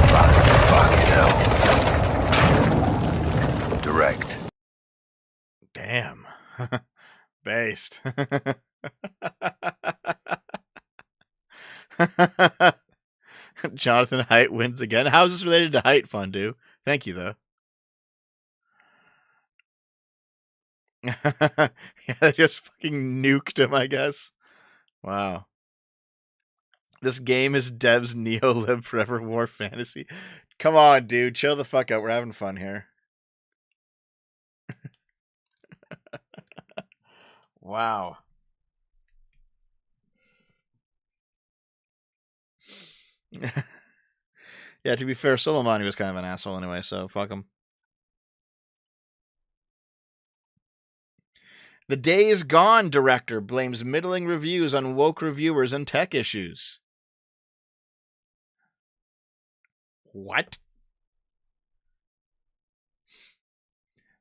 Fucking hell. Fucking hell. Direct. Damn. Based. Jonathan Haidt wins again. How is this related to Haidt, Fondue? Thank you, though. Yeah, they just fucking nuked him, I guess. Wow. This game is Dev's Neo-Lib Forever War fantasy. Come on, dude. Chill the fuck out. We're having fun here. Wow. Yeah, to be fair, Soleimani was kind of an asshole anyway, so fuck him. The Days Gone director blames middling reviews on woke reviewers and tech issues. What?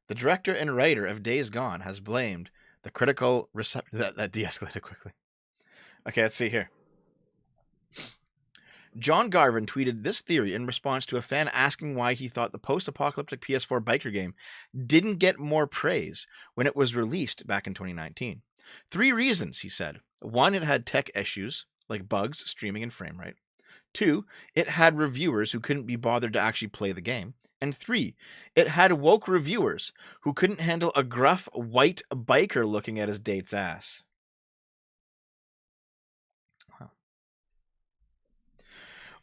The director and writer of Days Gone has blamed the critical reception... That de-escalated quickly. Okay, let's see here. John Garvin tweeted this theory in response to a fan asking why he thought the post-apocalyptic PS4 biker game didn't get more praise when it was released back in 2019. 3 reasons, he said. 1, it had tech issues, like bugs, streaming, and frame rate. 2, it had reviewers who couldn't be bothered to actually play the game. And 3, it had woke reviewers who couldn't handle a gruff white biker looking at his date's ass.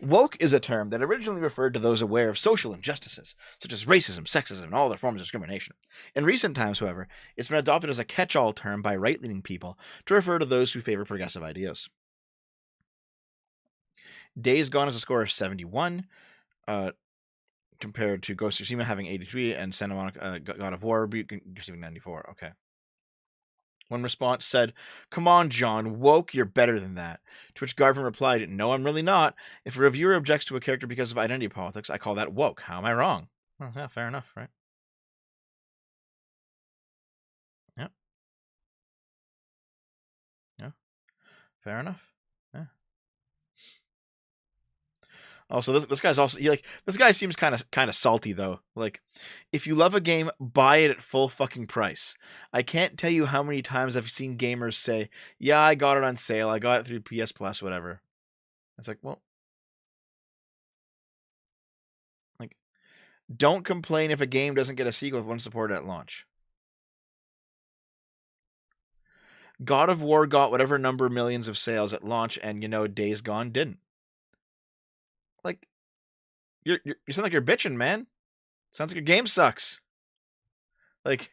Woke is a term that originally referred to those aware of social injustices, such as racism, sexism, and all other forms of discrimination. In recent times, however, it's been adopted as a catch-all term by right-leaning people to refer to those who favor progressive ideas. Days Gone has a score of 71, compared to Ghost of Tsushima having 83, and Santa Monica God of War receiving 94. Okay. One response said, "Come on, John, woke, you're better than that." To which Garvin replied, "No, I'm really not. If a reviewer objects to a character because of identity politics, I call that woke. How am I wrong?" Well, yeah, fair enough, right? Yeah. Yeah. Fair enough. Yeah. Also, this guy's also this guy seems kind of salty though. Like, if you love a game, buy it at full fucking price. I can't tell you how many times I've seen gamers say, "Yeah, I got it on sale. I got it through PS Plus, whatever." It's like, well, like, don't complain if a game doesn't get a sequel if it wasn't supported at launch. God of War got whatever number of millions of sales at launch, and Days Gone didn't. Like, you sound like you're bitching, man. Sounds like your game sucks. Like,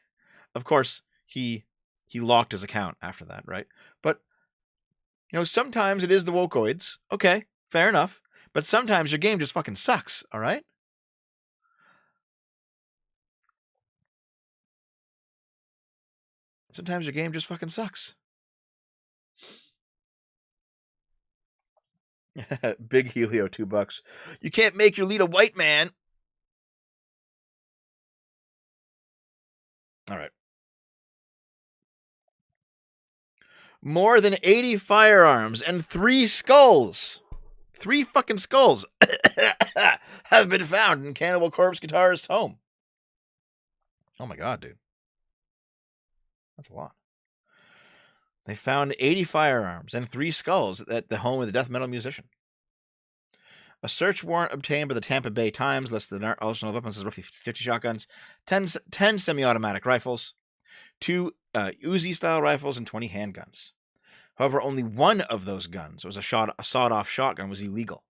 of course, he locked his account after that, right? But sometimes it is the wokoids. Okay, fair enough. But sometimes your game just fucking sucks, all right? Sometimes your game just fucking sucks. Big Helio, $2. You can't make your lead a white man. All right. More than 80 firearms and 3 skulls. 3 fucking skulls have been found in Cannibal Corpse guitarist's home. Oh my god, dude. That's a lot. They found 80 firearms and 3 skulls at the home of the death metal musician. A search warrant obtained by the Tampa Bay Times lists the arsenal of weapons as roughly 50 shotguns, 10 semi-automatic rifles, 2 Uzi-style rifles, and 20 handguns. However, only one of those guns, was a sawed-off shotgun, was illegal.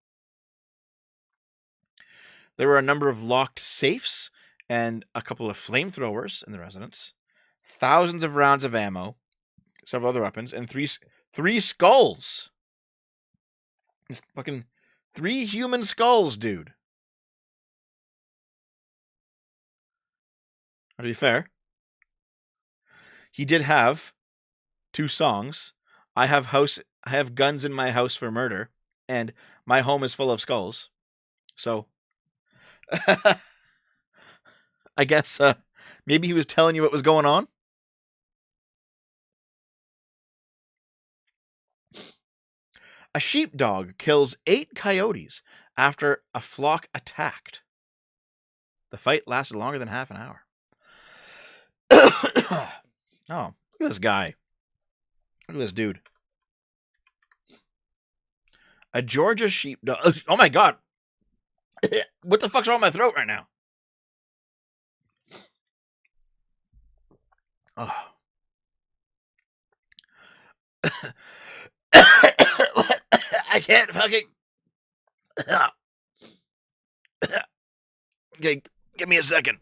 There were a number of locked safes and a couple of flamethrowers in the residence, thousands of rounds of ammo, several other weapons, and 3 skulls. Just fucking 3 human skulls, dude. To be fair, he did have 2 songs. I have guns in my house for murder, and my home is full of skulls. So, I guess maybe he was telling you what was going on. A sheepdog kills 8 coyotes after a flock attacked. The fight lasted longer than half an hour. Oh, look at this guy. Look at this dude. A Georgia sheepdog. Oh my god. What the fuck's wrong with my throat right now? Oh. I can't fucking. Okay, give me a second.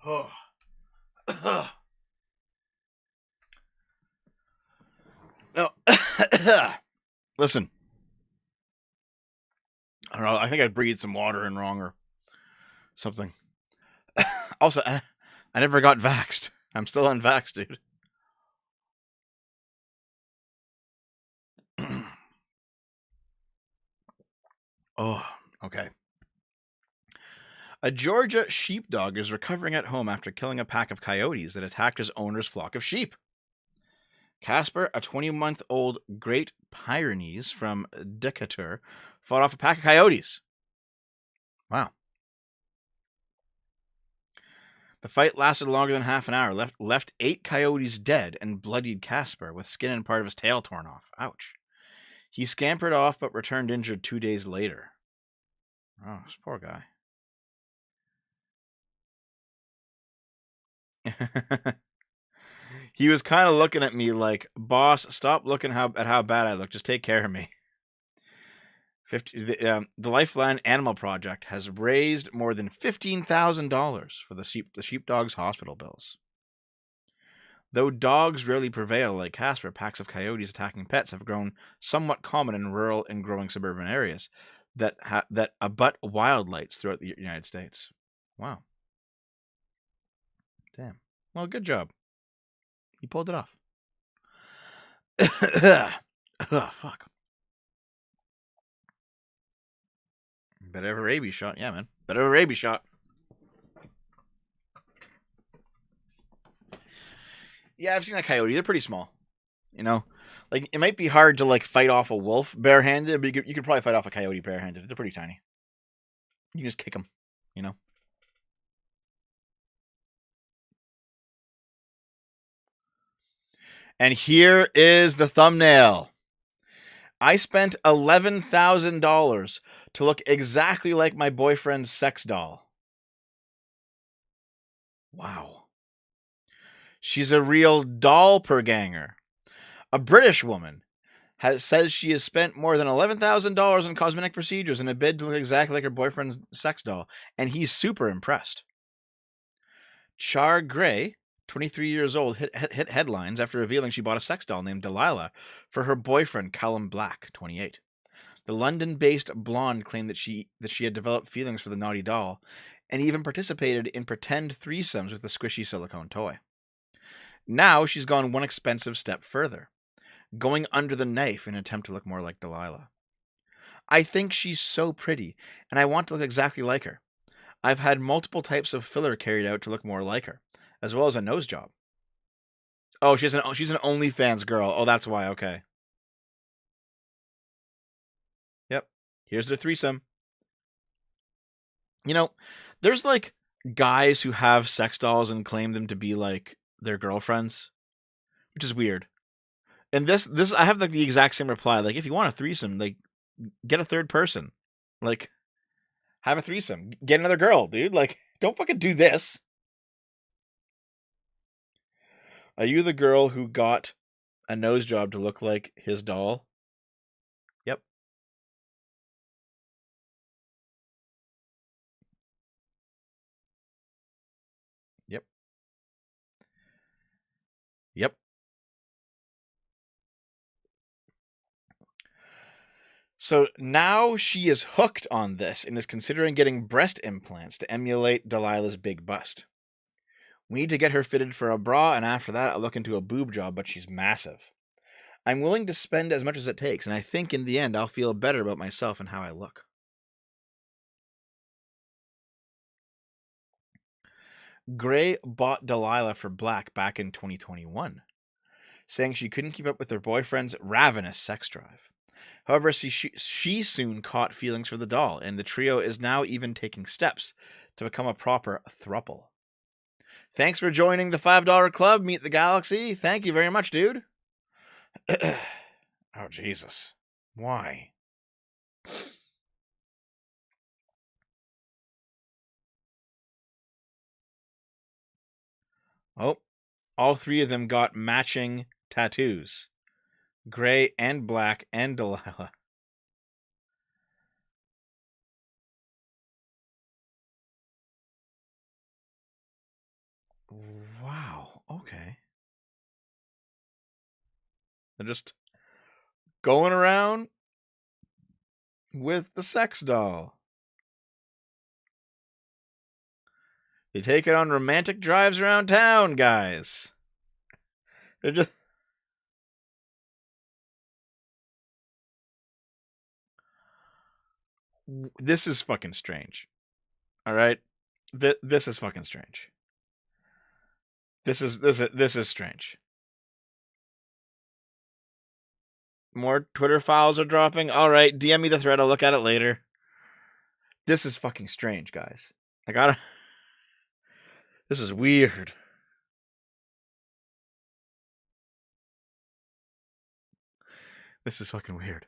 Oh. No. Listen. I don't know. I think I breathed some water in wrong or something. Also, I never got vaxxed. I'm still unvaxxed, dude. Oh, okay. A Georgia sheepdog is recovering at home after killing a pack of coyotes that attacked his owner's flock of sheep. Casper, a 20-month-old Great Pyrenees from Decatur, fought off a pack of coyotes. Wow. The fight lasted longer than half an hour, left 8 coyotes dead, and bloodied Casper, with skin and part of his tail torn off. Ouch. He scampered off, but returned injured 2 days later. Oh, this poor guy. He was kind of looking at me like, boss, stop looking at how bad I look. Just take care of me. The Lifeline Animal Project has raised more than $15,000 for the sheepdogs' hospital bills. Though dogs rarely prevail like Casper, packs of coyotes attacking pets have grown somewhat common in rural and growing suburban areas that abut wildlights throughout the United States. Wow. Damn. Well, good job. He pulled it off. Oh, fuck. Better have a rabies shot. Yeah, man. Better have a rabies shot. Yeah, I've seen a coyote. They're pretty small. You know? Like, it might be hard to, like, fight off a wolf barehanded, but you could probably fight off a coyote barehanded. They're pretty tiny. You can just kick them, you know? And here is the thumbnail. I spent $11,000 to look exactly like my boyfriend's sex doll. Wow. She's a real dollperganger. A British woman says she has spent more than $11,000 on cosmetic procedures in a bid to look exactly like her boyfriend's sex doll, and he's super impressed. Char Gray, 23 years old, hit headlines after revealing she bought a sex doll named Delilah for her boyfriend Callum Black, 28. The London-based blonde claimed that she had developed feelings for the naughty doll and even participated in pretend threesomes with the squishy silicone toy. Now she's gone one expensive step further, going under the knife in an attempt to look more like Delilah. I think she's so pretty, and I want to look exactly like her. I've had multiple types of filler carried out to look more like her, as well as a nose job. Oh, she's an OnlyFans girl. Oh, that's why. Okay. Yep. Here's their threesome. You know, there's like guys who have sex dolls and claim them to be like their girlfriends, which is weird. And this I have like the exact same reply. Like, if you want a threesome, like, get a third person. Like, have a threesome. Get another girl, dude. Like, don't fucking do this. Are you the girl who got a nose job to look like his doll? Yep. Yep. Yep. So now she is hooked on this and is considering getting breast implants to emulate Delilah's big bust. We need to get her fitted for a bra, and after that I'll look into a boob job, but she's massive. I'm willing to spend as much as it takes, and I think in the end I'll feel better about myself and how I look. Gray bought Delilah for Black back in 2021, saying she couldn't keep up with her boyfriend's ravenous sex drive. However, she soon caught feelings for the doll, and the trio is now even taking steps to become a proper throuple. Thanks for joining the $5 club, Meet the Galaxy. Thank you very much, dude. Oh, Jesus. Why? Oh, all three of them got matching tattoos. Gray and Black and Delilah. Wow. Okay. They're just going around with the sex doll. They take it on romantic drives around town, guys. They're just... This is fucking strange. All right? This is fucking strange. This is strange. More Twitter files are dropping. All right, DM me the thread. I'll look at it later. This is fucking strange, guys. I gotta. This is weird. This is fucking weird.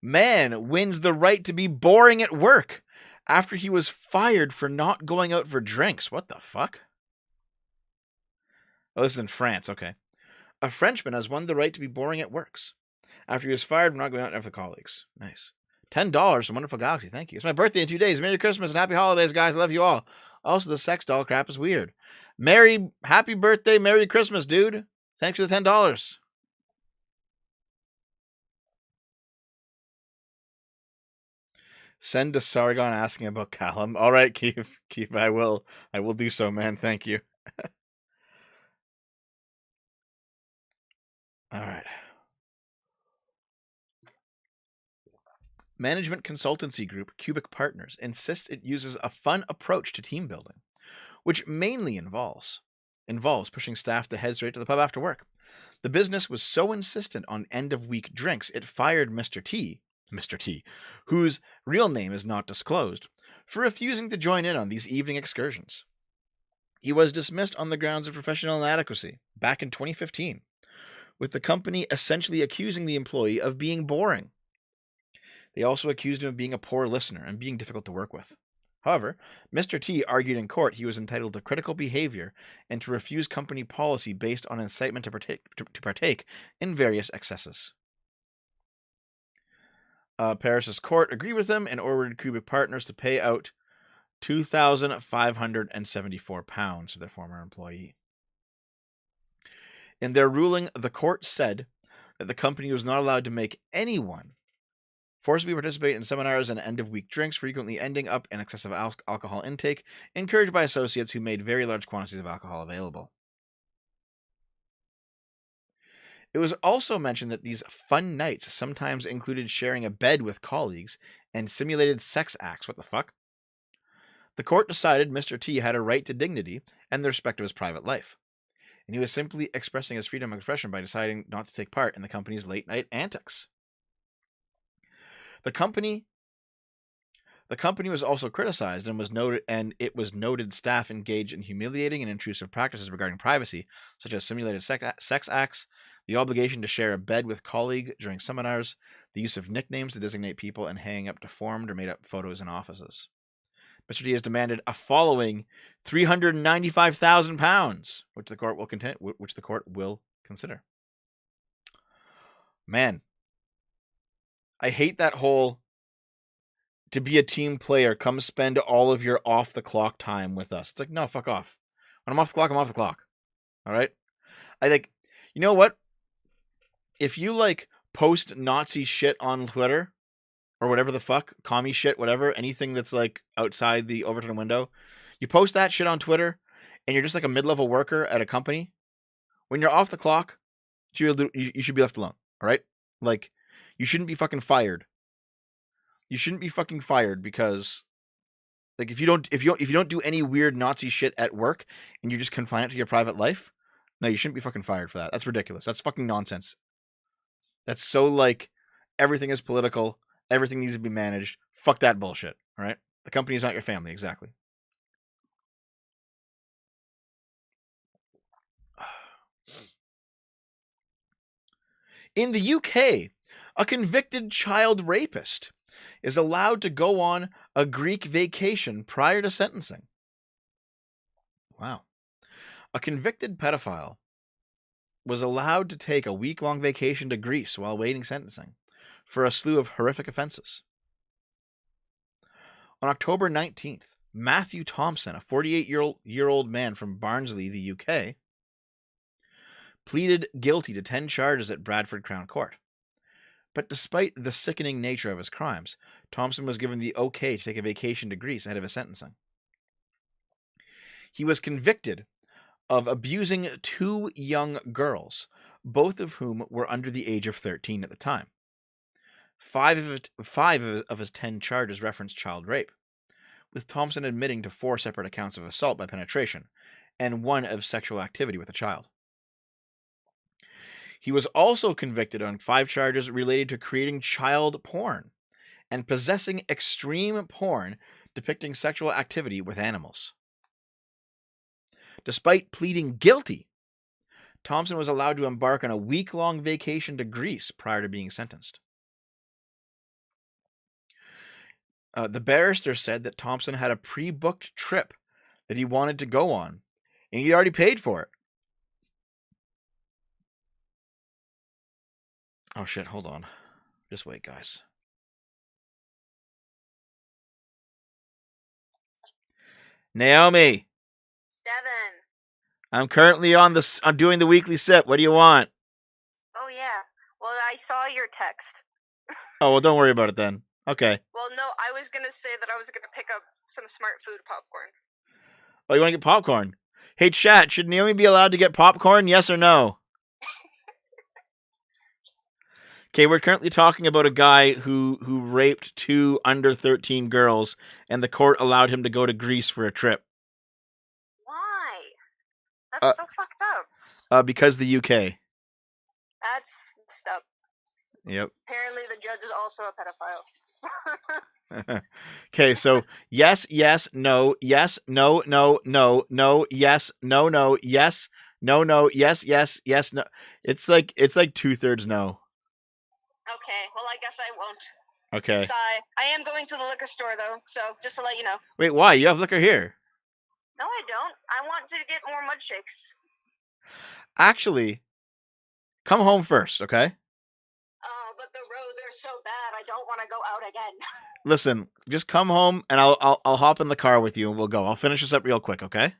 Man wins the right to be boring at work after he was fired for not going out for drinks. What the fuck? Oh, this is in France. Okay. A Frenchman has won the right to be boring at works after he was fired for not going out with colleagues. Nice. $10 from Wonderful Galaxy. Thank you. It's my birthday in 2 days. Merry Christmas and happy holidays, guys. I love you all. Also, the sex doll crap is weird. Happy birthday, Merry Christmas, dude. Thanks for the $10. Send to Sargon asking about Callum. All right, Keith. I will do so, man. Thank you. All right. Management consultancy group Cubic Partners insists it uses a fun approach to team building, which mainly involves pushing staff to head straight to the pub after work. The business was so insistent on end-of-week drinks, it fired Mr. T, whose real name is not disclosed, for refusing to join in on these evening excursions. He was dismissed on the grounds of professional inadequacy back in 2015, with the company essentially accusing the employee of being boring. They also accused him of being a poor listener and being difficult to work with. However, Mr. T argued in court he was entitled to critical behavior and to refuse company policy based on incitement to partake in various excesses. Paris's court agreed with him and ordered Cubic Partners to pay out £2,574 to their former employee. In their ruling, the court said that the company was not allowed to make anyone forcibly participate in seminars and end-of-week drinks, frequently ending up in excessive alcohol intake, encouraged by associates who made very large quantities of alcohol available. It was also mentioned that these fun nights sometimes included sharing a bed with colleagues and simulated sex acts. What the fuck? The court decided Mr. T had a right to dignity and the respect of his private life, and he was simply expressing his freedom of expression by deciding not to take part in the company's late-night antics. The company was also criticized and it was noted staff engaged in humiliating and intrusive practices regarding privacy, such as simulated sex acts, the obligation to share a bed with colleague during seminars, the use of nicknames to designate people, and hanging up deformed or made-up photos in offices. Mr. D has demanded a following £395,000, which the court will consider. Man, I hate that whole to be a team player, come spend all of your off the clock time with us. It's like, no, fuck off. When I'm off the clock, I'm off the clock. All right? You know what? If you post Nazi shit on Twitter or whatever the fuck, commie shit, whatever, anything that's outside the Overton window, you post that shit on Twitter and you're just a mid-level worker at a company, when you're off the clock, you should be left alone. All right? You shouldn't be fucking fired. You shouldn't be fucking fired because, if you don't do any weird Nazi shit at work and you just confine it to your private life, no, you shouldn't be fucking fired for that. That's ridiculous. That's fucking nonsense. That's so everything is political. Everything needs to be managed. Fuck that bullshit. All right, the company is not your family. Exactly. In the UK, a convicted child rapist is allowed to go on a Greek vacation prior to sentencing. Wow. A convicted pedophile was allowed to take a week-long vacation to Greece while awaiting sentencing for a slew of horrific offenses. On October 19th, Matthew Thompson, a 48-year-old man from Barnsley, the UK, pleaded guilty to 10 charges at Bradford Crown Court. But despite the sickening nature of his crimes, Thompson was given the okay to take a vacation to Greece ahead of his sentencing. He was convicted of abusing 2 young girls, both of whom were under the age of 13 at the time. 5 of his 10 charges referenced child rape, with Thompson admitting to 4 separate accounts of assault by penetration and 1 of sexual activity with a child. He was also convicted on 5 charges related to creating child porn and possessing extreme porn depicting sexual activity with animals. Despite pleading guilty, Thompson was allowed to embark on a week-long vacation to Greece prior to being sentenced. The barrister said that Thompson had a pre-booked trip that he wanted to go on, and he'd already paid for it. Oh shit, hold on. Just wait, guys. Naomi, Devin. I'm currently I'm doing the weekly sip. What do you want? Oh, yeah. Well, I saw your text. Oh, well, don't worry about it then. Okay. Well, no, I was going to say that I was going to pick up some smart food popcorn. Oh, you want to get popcorn? Hey, chat, should Naomi be allowed to get popcorn? Yes or no? Okay, we're currently talking about a guy who raped 2 under 13 girls, and the court allowed him to go to Greece for a trip. Why? That's so fucked up. Because the UK. That's messed up. Yep. Apparently the judge is also a pedophile. Okay, so yes, yes, no, yes, no, no, no, no, yes, no, no, yes, no, no, yes, yes, yes, no. It's like 2/3 no. Okay, well, I guess I won't. Okay. Sigh. I am going to the liquor store, though, so just to let you know. Wait, why? You have liquor here. No, I don't. I want to get more mud shakes. Actually, come home first, okay? Oh, but the roads are so bad, I don't want to go out again. Listen, just come home and I'll hop in the car with you and we'll go. I'll finish this up real quick, okay?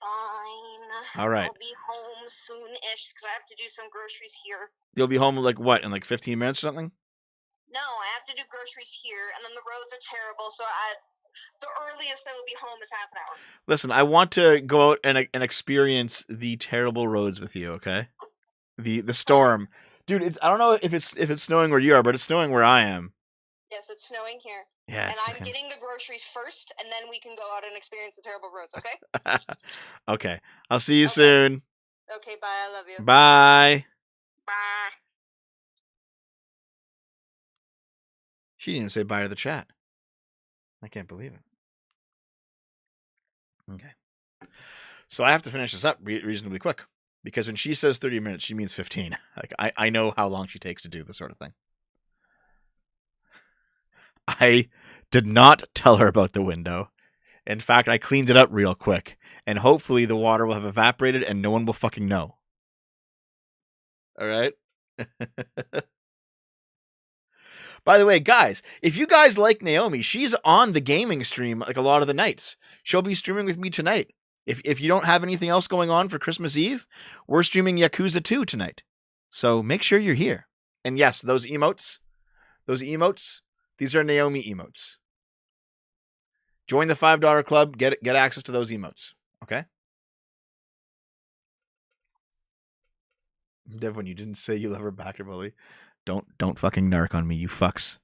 Fine. All right. I'll be home soon-ish, because I have to do some groceries here. You'll be home like what, in like 15 minutes or something? No, I have to do groceries here, and then the roads are terrible, so the earliest I will be home is half an hour. Listen, I want to go out and experience the terrible roads with you, okay? The storm. Dude, I don't know if it's snowing where you are, but it's snowing where I am. Yes, it's snowing here. Yeah, and I'm getting the groceries first, and then we can go out and experience the terrible roads, okay? Okay. I'll see you soon. Okay, bye. I love you. Bye. Bye. She didn't even say bye to the chat. I can't believe it. Okay. So I have to finish this up reasonably quick. Because when she says 30 minutes, she means 15. Like I know how long she takes to do this sort of thing. I did not tell her about the window. In fact, I cleaned it up real quick. And hopefully the water will have evaporated and no one will fucking know. Alright? By the way, guys, if you guys like Naomi, she's on the gaming stream like a lot of the nights. She'll be streaming with me tonight. If you don't have anything else going on for Christmas Eve, we're streaming Yakuza 2 tonight. So make sure you're here. And yes, those emotes, these are Naomi emotes. Join the $5 club, get access to those emotes. Okay? Devin, you didn't say you love her back, Bully. Don't fucking narc on me, you fucks.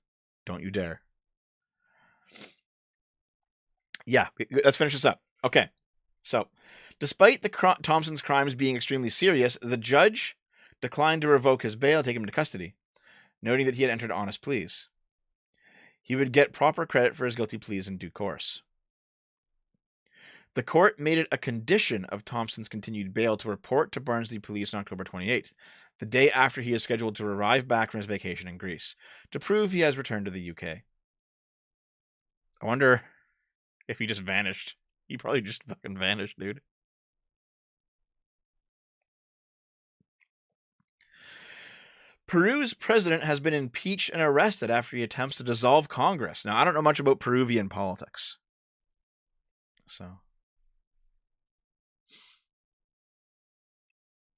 Don't you dare. Yeah, let's finish this up. Okay. So, despite Thompson's crimes being extremely serious, the judge declined to revoke his bail and take him into custody, noting that he had entered honest pleas. He would get proper credit for his guilty pleas in due course. The court made it a condition of Thompson's continued bail to report to Barnsley Police on October 28th, the day after he is scheduled to arrive back from his vacation in Greece, to prove he has returned to the UK. I wonder if he just vanished. He probably just fucking vanished, dude. Peru's president has been impeached and arrested after he attempts to dissolve Congress. Now, I don't know much about Peruvian politics. So,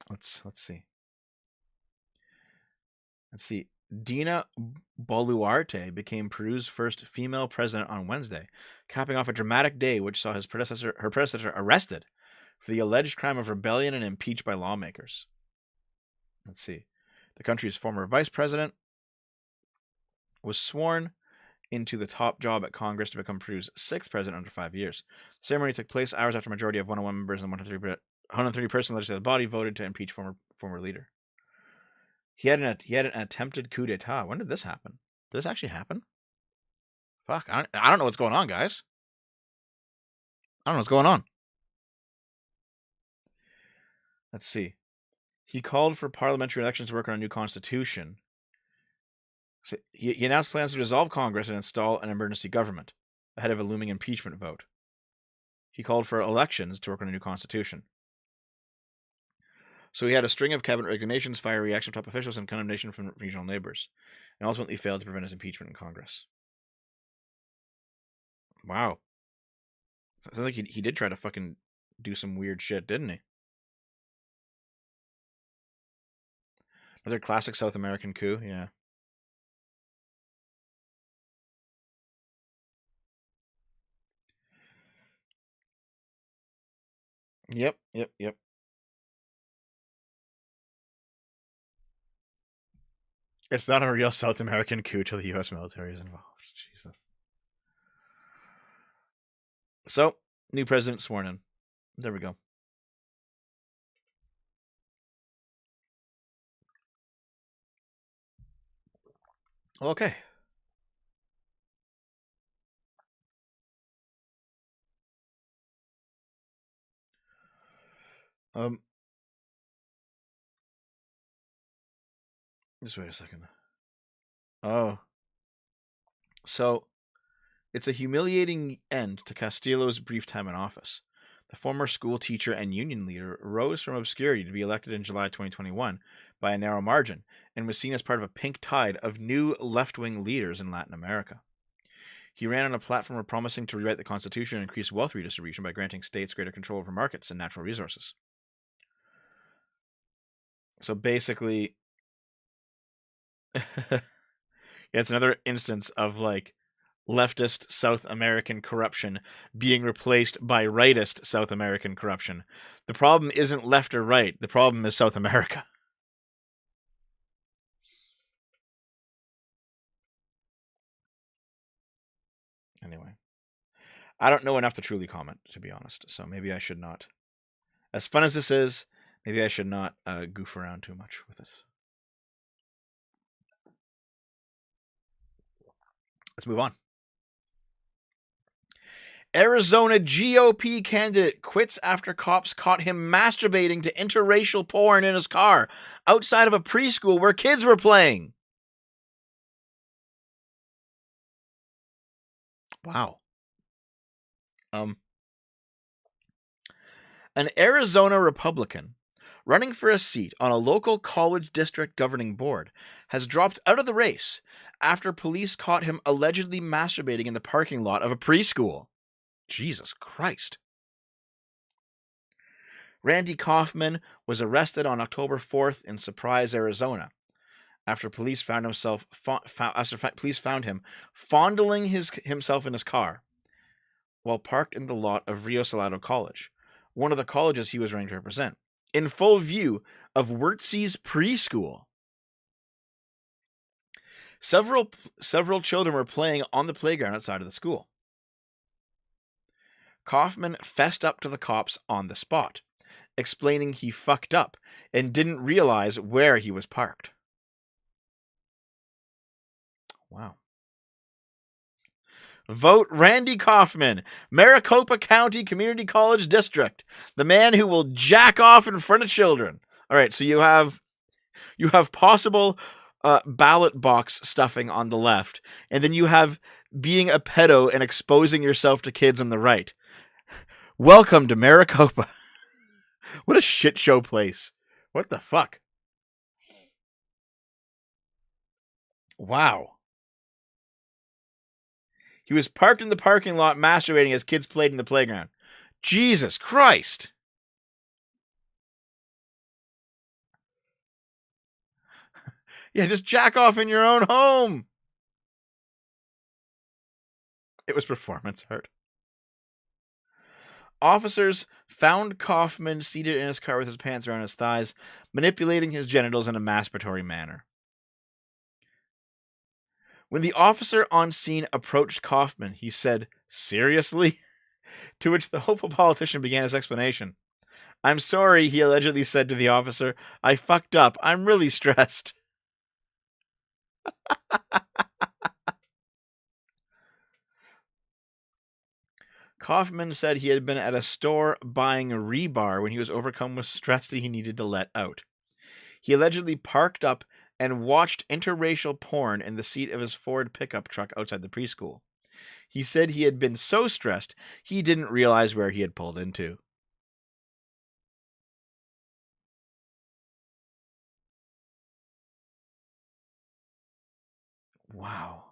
let's see. Let's see. Dina Boluarte became Peru's first female president on Wednesday, capping off a dramatic day which saw her predecessor arrested for the alleged crime of rebellion and impeached by lawmakers. Let's see. The country's former vice president was sworn into the top job at Congress to become Peru's 6th president under 5 years. The ceremony took place hours after a majority of 101 members and 130-person legislative body voted to impeach former leader. He had an attempted coup d'etat. When did this happen? Did this actually happen? Fuck, I don't know what's going on, guys. I don't know what's going on. Let's see. He called for parliamentary elections to work on a new constitution. So he announced plans to dissolve Congress and install an emergency government ahead of a looming impeachment vote. He called for elections to work on a new constitution. So he had a string of cabinet resignations, fiery reaction from top officials, and condemnation from regional neighbors, and ultimately failed to prevent his impeachment in Congress. Wow. Sounds like he did try to fucking do some weird shit, didn't he? Another classic South American coup, yeah. Yep. It's not a real South American coup till the U.S. military is involved. Jesus. So, new president sworn in. There we go. Okay. Just wait a second. Oh. So, it's a humiliating end to Castillo's brief time in office. The former school teacher and union leader rose from obscurity to be elected in July 2021 by a narrow margin and was seen as part of a pink tide of new left-wing leaders in Latin America. He ran on a platform of promising to rewrite the Constitution and increase wealth redistribution by granting states greater control over markets and natural resources. So basically, it's another instance of like leftist South American corruption being replaced by rightist South American corruption. The problem isn't left or right. The problem is South America. Anyway, I don't know enough to truly comment, to be honest. So maybe I should not. As fun as this is, maybe I should not goof around too much with it. Let's move on. Arizona GOP candidate quits after cops caught him masturbating to interracial porn in his car outside of a preschool where kids were playing. Wow. An Arizona Republican running for a seat on a local college district governing board has dropped out of the race after police caught him allegedly masturbating in the parking lot of a preschool. Jesus Christ. Randy Kaufman was arrested on October 4th in Surprise, Arizona, after police found him fondling himself in his car while parked in the lot of Rio Salado College, one of the colleges he was running to represent, in full view of Wurtzy's preschool. Several children were playing on the playground outside of the school. Kaufman fessed up to the cops on the spot, explaining he fucked up and didn't realize where he was parked. Wow. Vote Randy Kaufman, Maricopa County Community College District, the man who will jack off in front of children. All right, so you have possible ballot box stuffing on the left, and then you have being a pedo and exposing yourself to kids on the right. Welcome to Maricopa. What a shit show place. What the fuck? Wow. He was parked in the parking lot masturbating as kids played in the playground. Jesus Christ. Yeah, just jack off in your own home. It was performance art. Officers found Kaufman seated in his car with his pants around his thighs, manipulating his genitals in a masturbatory manner. When the officer on scene approached Kaufman, he said, "Seriously?" To which the hopeful politician began his explanation. "I'm sorry," he allegedly said to the officer. "I fucked up. I'm really stressed." Kaufman said he had been at a store buying rebar when he was overcome with stress that he needed to let out. He allegedly parked up and watched interracial porn in the seat of his Ford pickup truck outside the preschool. He said he had been so stressed he didn't realize where he had pulled into. Wow.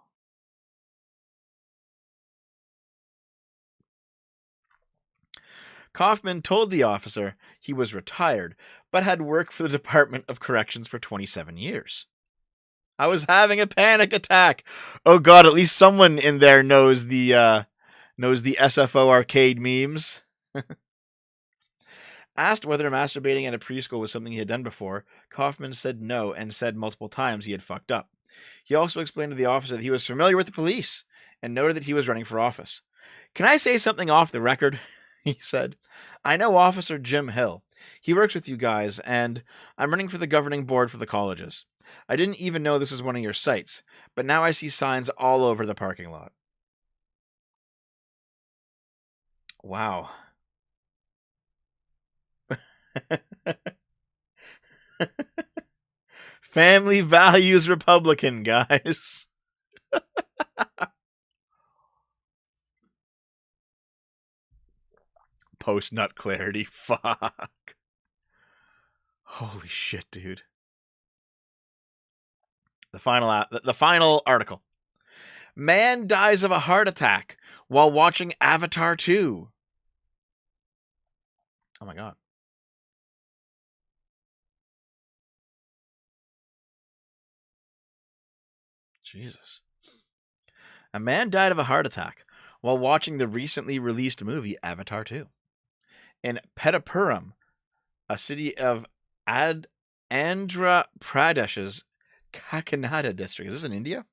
Kaufman told the officer he was retired, but had worked for the Department of Corrections for 27 years. I was having a panic attack. Oh god, at least someone in there knows the SFO arcade memes. Asked whether masturbating at a preschool was something he had done before, Kaufman said no and said multiple times he had fucked up. He also explained to the officer that he was familiar with the police and noted that he was running for office. Can I say something off the record? He said. I know Officer Jim Hill. He works with you guys, and I'm running for the governing board for the colleges. I didn't even know this was one of your sites, but now I see signs all over the parking lot. Wow. Family values Republican, guys. Post-nut clarity. Fuck. Holy shit, dude. The final article. Man dies of a heart attack while watching Avatar 2. Oh my god. Jesus. A man died of a heart attack while watching the recently released movie Avatar 2. In Pettapuram, a city of Andhra Pradesh's Kakinada district. Is this in India?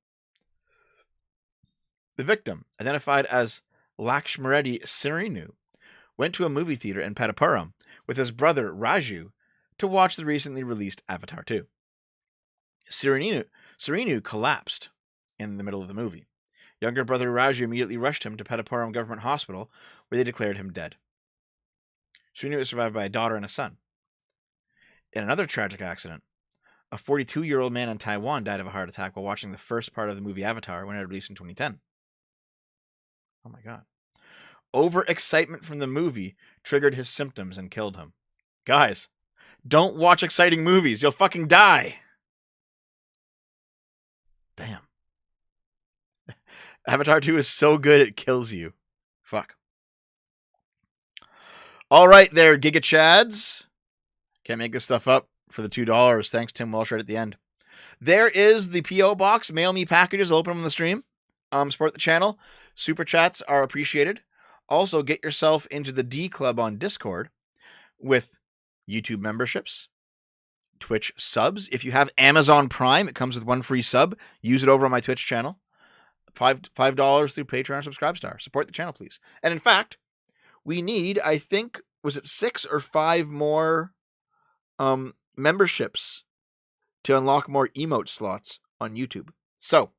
The victim, identified as Lakshmareddy Sirinu, went to a movie theater in Pettapuram with his brother Raju to watch the recently released Avatar 2. Sirinu collapsed in the middle of the movie. Younger brother Raju immediately rushed him to Pettapuram Government Hospital, where they declared him dead. Sirinu was survived by a daughter and a son. In another tragic accident, a 42-year-old man in Taiwan died of a heart attack while watching the first part of the movie Avatar when it was released in 2010. Oh my god. Overexcitement from the movie triggered his symptoms and killed him. Guys, don't watch exciting movies. You'll fucking die. Damn. Avatar 2 is so good it kills you. Fuck. All right there, Giga Chads. Can't make this stuff up for the $2. Thanks, Tim Welsh, right at the end. There is the P.O. box. Mail me packages. I'll open them on the stream. Support the channel. Super chats are appreciated. Also, get yourself into the D Club on Discord with YouTube memberships, Twitch subs. If you have Amazon Prime, it comes with one free sub. Use it over on my Twitch channel. $5 through Patreon or Subscribestar. Support the channel, please. And in fact, we need, I think, was it 6 or 5 more memberships to unlock more emote slots on YouTube. So,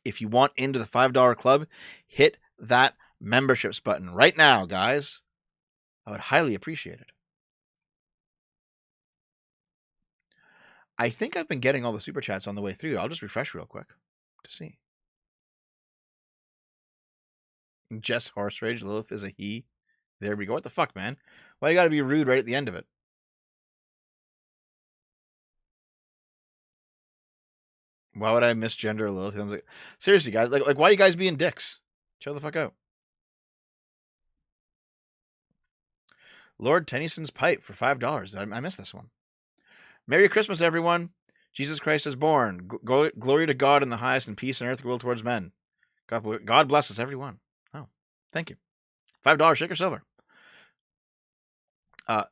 if you want into the $5 club, hit that memberships button right now, guys. I would highly appreciate it. I think I've been getting all the super chats on the way through. I'll just refresh real quick to see. Jess Horse Rage, Lilith is a he. There we go. What the fuck, man? Why you gotta be rude right at the end of it? Why would I misgender Lilith? Like, seriously, guys. Like, why are you guys being dicks? Chill the fuck out. Lord Tennyson's Pipe for $5. I missed this one. Merry Christmas, everyone. Jesus Christ is born. Glory to God in the highest, and peace on earth, goodwill towards men. God bless us, everyone. Oh, thank you. $5 shaker silver.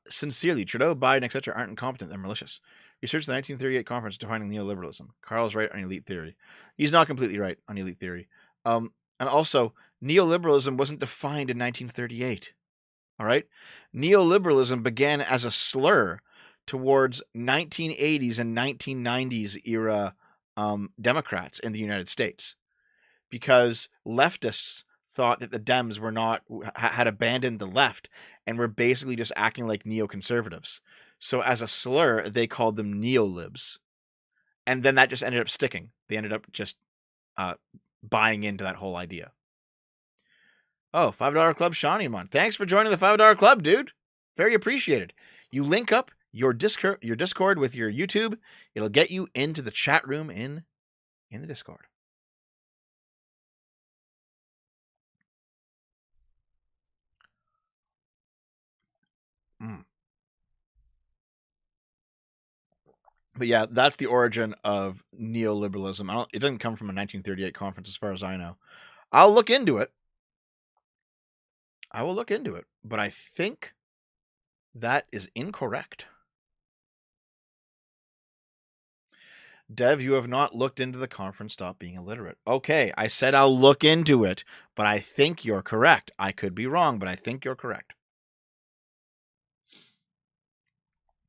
Sincerely, Trudeau, Biden, etc. aren't incompetent. They're malicious. Research the 1938 conference defining neoliberalism. Carl's right on elite theory. He's not completely right on elite theory. And also, neoliberalism wasn't defined in 1938. All right? Neoliberalism began as a slur towards 1980s and 1990s era Democrats in the United States, because leftists thought that the Dems were not had abandoned the left and were basically just acting like neoconservatives. So as a slur, they called them neolibs, and then that just ended up sticking. They ended up just buying into that whole idea. Oh, $5 Club Shawneemon. Thanks for joining the $5 Club, dude. Very appreciated. You link up your Discord with your YouTube. It'll get you into the chat room in the Discord. But yeah, that's the origin of neoliberalism. It doesn't come from a 1938 conference as far as I know. I'll look into it. I will look into it, but I think that is incorrect. Dev, you have not looked into the conference. Stop being illiterate. Okay, I said I'll look into it, but I think you're correct. I could be wrong, but I think you're correct.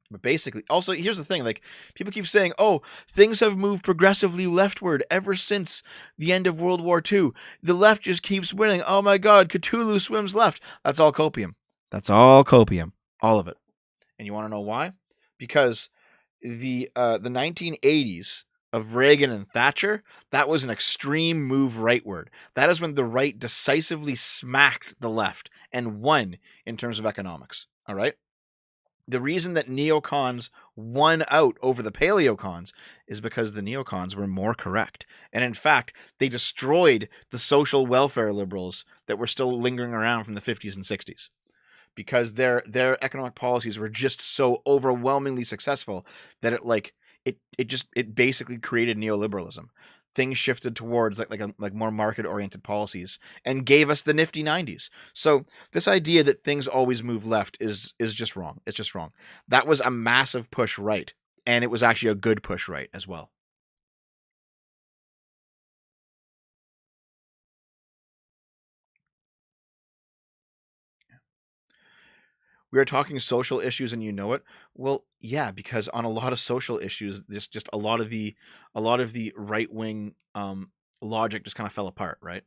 But basically, also, here's the thing. Like, people keep saying, oh, things have moved progressively leftward ever since the end of World War II. The left just keeps winning. Oh my God, Cthulhu swims left. That's all copium. That's all copium. All of it. And you want to know why? Because the 1980s of Reagan and Thatcher, that was an extreme move rightward. That is when the right decisively smacked the left and won in terms of economics. All right? The reason that neocons won out over the paleocons is because the neocons were more correct. And in fact, they destroyed the social welfare liberals that were still lingering around from the 50s and 60s. Because their economic policies were just so overwhelmingly successful that it basically created neoliberalism. Things shifted towards like more market-oriented policies and gave us the nifty 90s. So this idea that things always move left is just wrong. It's just wrong. That was a massive push right, and it was actually a good push right as well. We are talking social issues and you know it. Well, yeah, because on a lot of social issues, just a lot of the right-wing logic just kind of fell apart, right?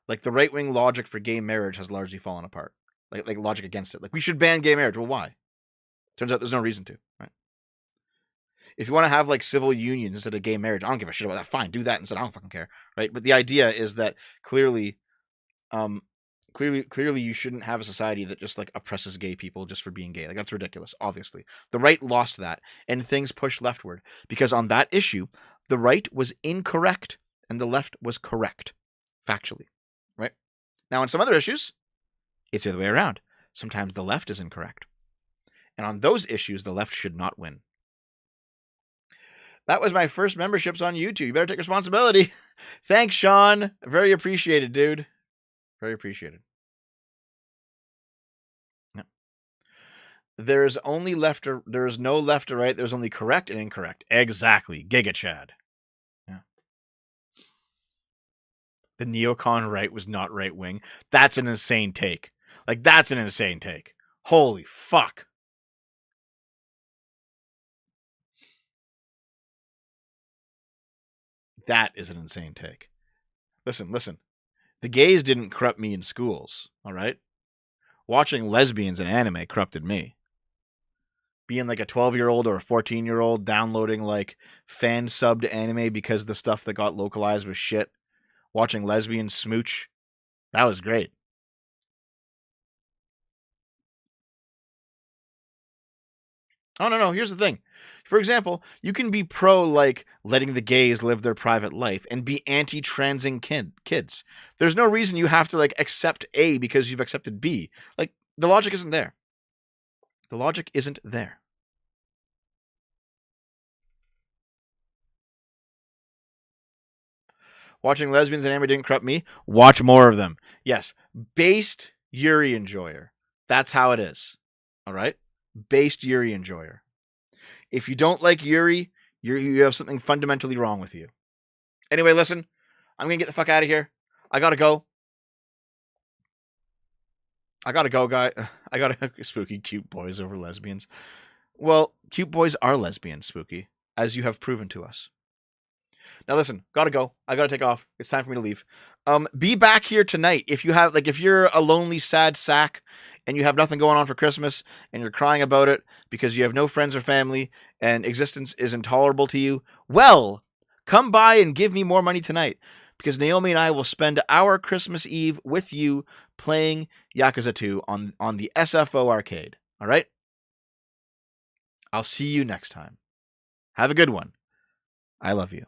Like the right-wing logic for gay marriage has largely fallen apart. Like logic against it. Like, we should ban gay marriage. Well, why? Turns out there's no reason to, right? If you want to have like civil unions instead of gay marriage, I don't give a shit about that. Fine, do that instead. I don't fucking care, right? But the idea is that clearly you shouldn't have a society that just like oppresses gay people just for being gay. Like, that's ridiculous. Obviously, the right lost that, and things pushed leftward because on that issue, the right was incorrect and the left was correct, factually. Right? Now, on some other issues, it's the other way around. Sometimes the left is incorrect, and on those issues, the left should not win. That was my first memberships on YouTube. You better take responsibility. Thanks, Sean. Very appreciated, dude. Very appreciated. Yeah. There is no left or right. There's only correct and incorrect. Exactly. Giga Chad. Yeah. The neocon right was not right wing. That's an insane take. Like, that's an insane take. Holy fuck. That is an insane take. Listen. The gays didn't corrupt me in schools, all right? Watching lesbians in anime corrupted me. Being like a 12-year-old or a 14-year-old downloading like fan-subbed anime because the stuff that got localized was shit. Watching lesbians smooch. That was great. Oh, no. Here's the thing. For example, you can be pro, like, letting the gays live their private life and be anti-transing kids. There's no reason you have to, like, accept A because you've accepted B. Like, the logic isn't there. The logic isn't there. Watching lesbians and anime didn't corrupt me. Watch more of them. Yes. Based Yuri enjoyer. That's how it is. All right? Based Yuri enjoyer. If you don't like Yuri, you have something fundamentally wrong with you. Anyway, listen. I'm going to get the fuck out of here. I got to go. Guy. I got to spooky cute boys over lesbians. Well, cute boys are lesbians, Spooky, as you have proven to us. Now listen, gotta go. I gotta take off. It's time for me to leave. Be back here tonight if you're a lonely, sad sack and you have nothing going on for Christmas and you're crying about it because you have no friends or family and existence is intolerable to you. Well, come by and give me more money tonight because Naomi and I will spend our Christmas Eve with you playing Yakuza 2 on the SFO arcade. All right? I'll see you next time. Have a good one. I love you.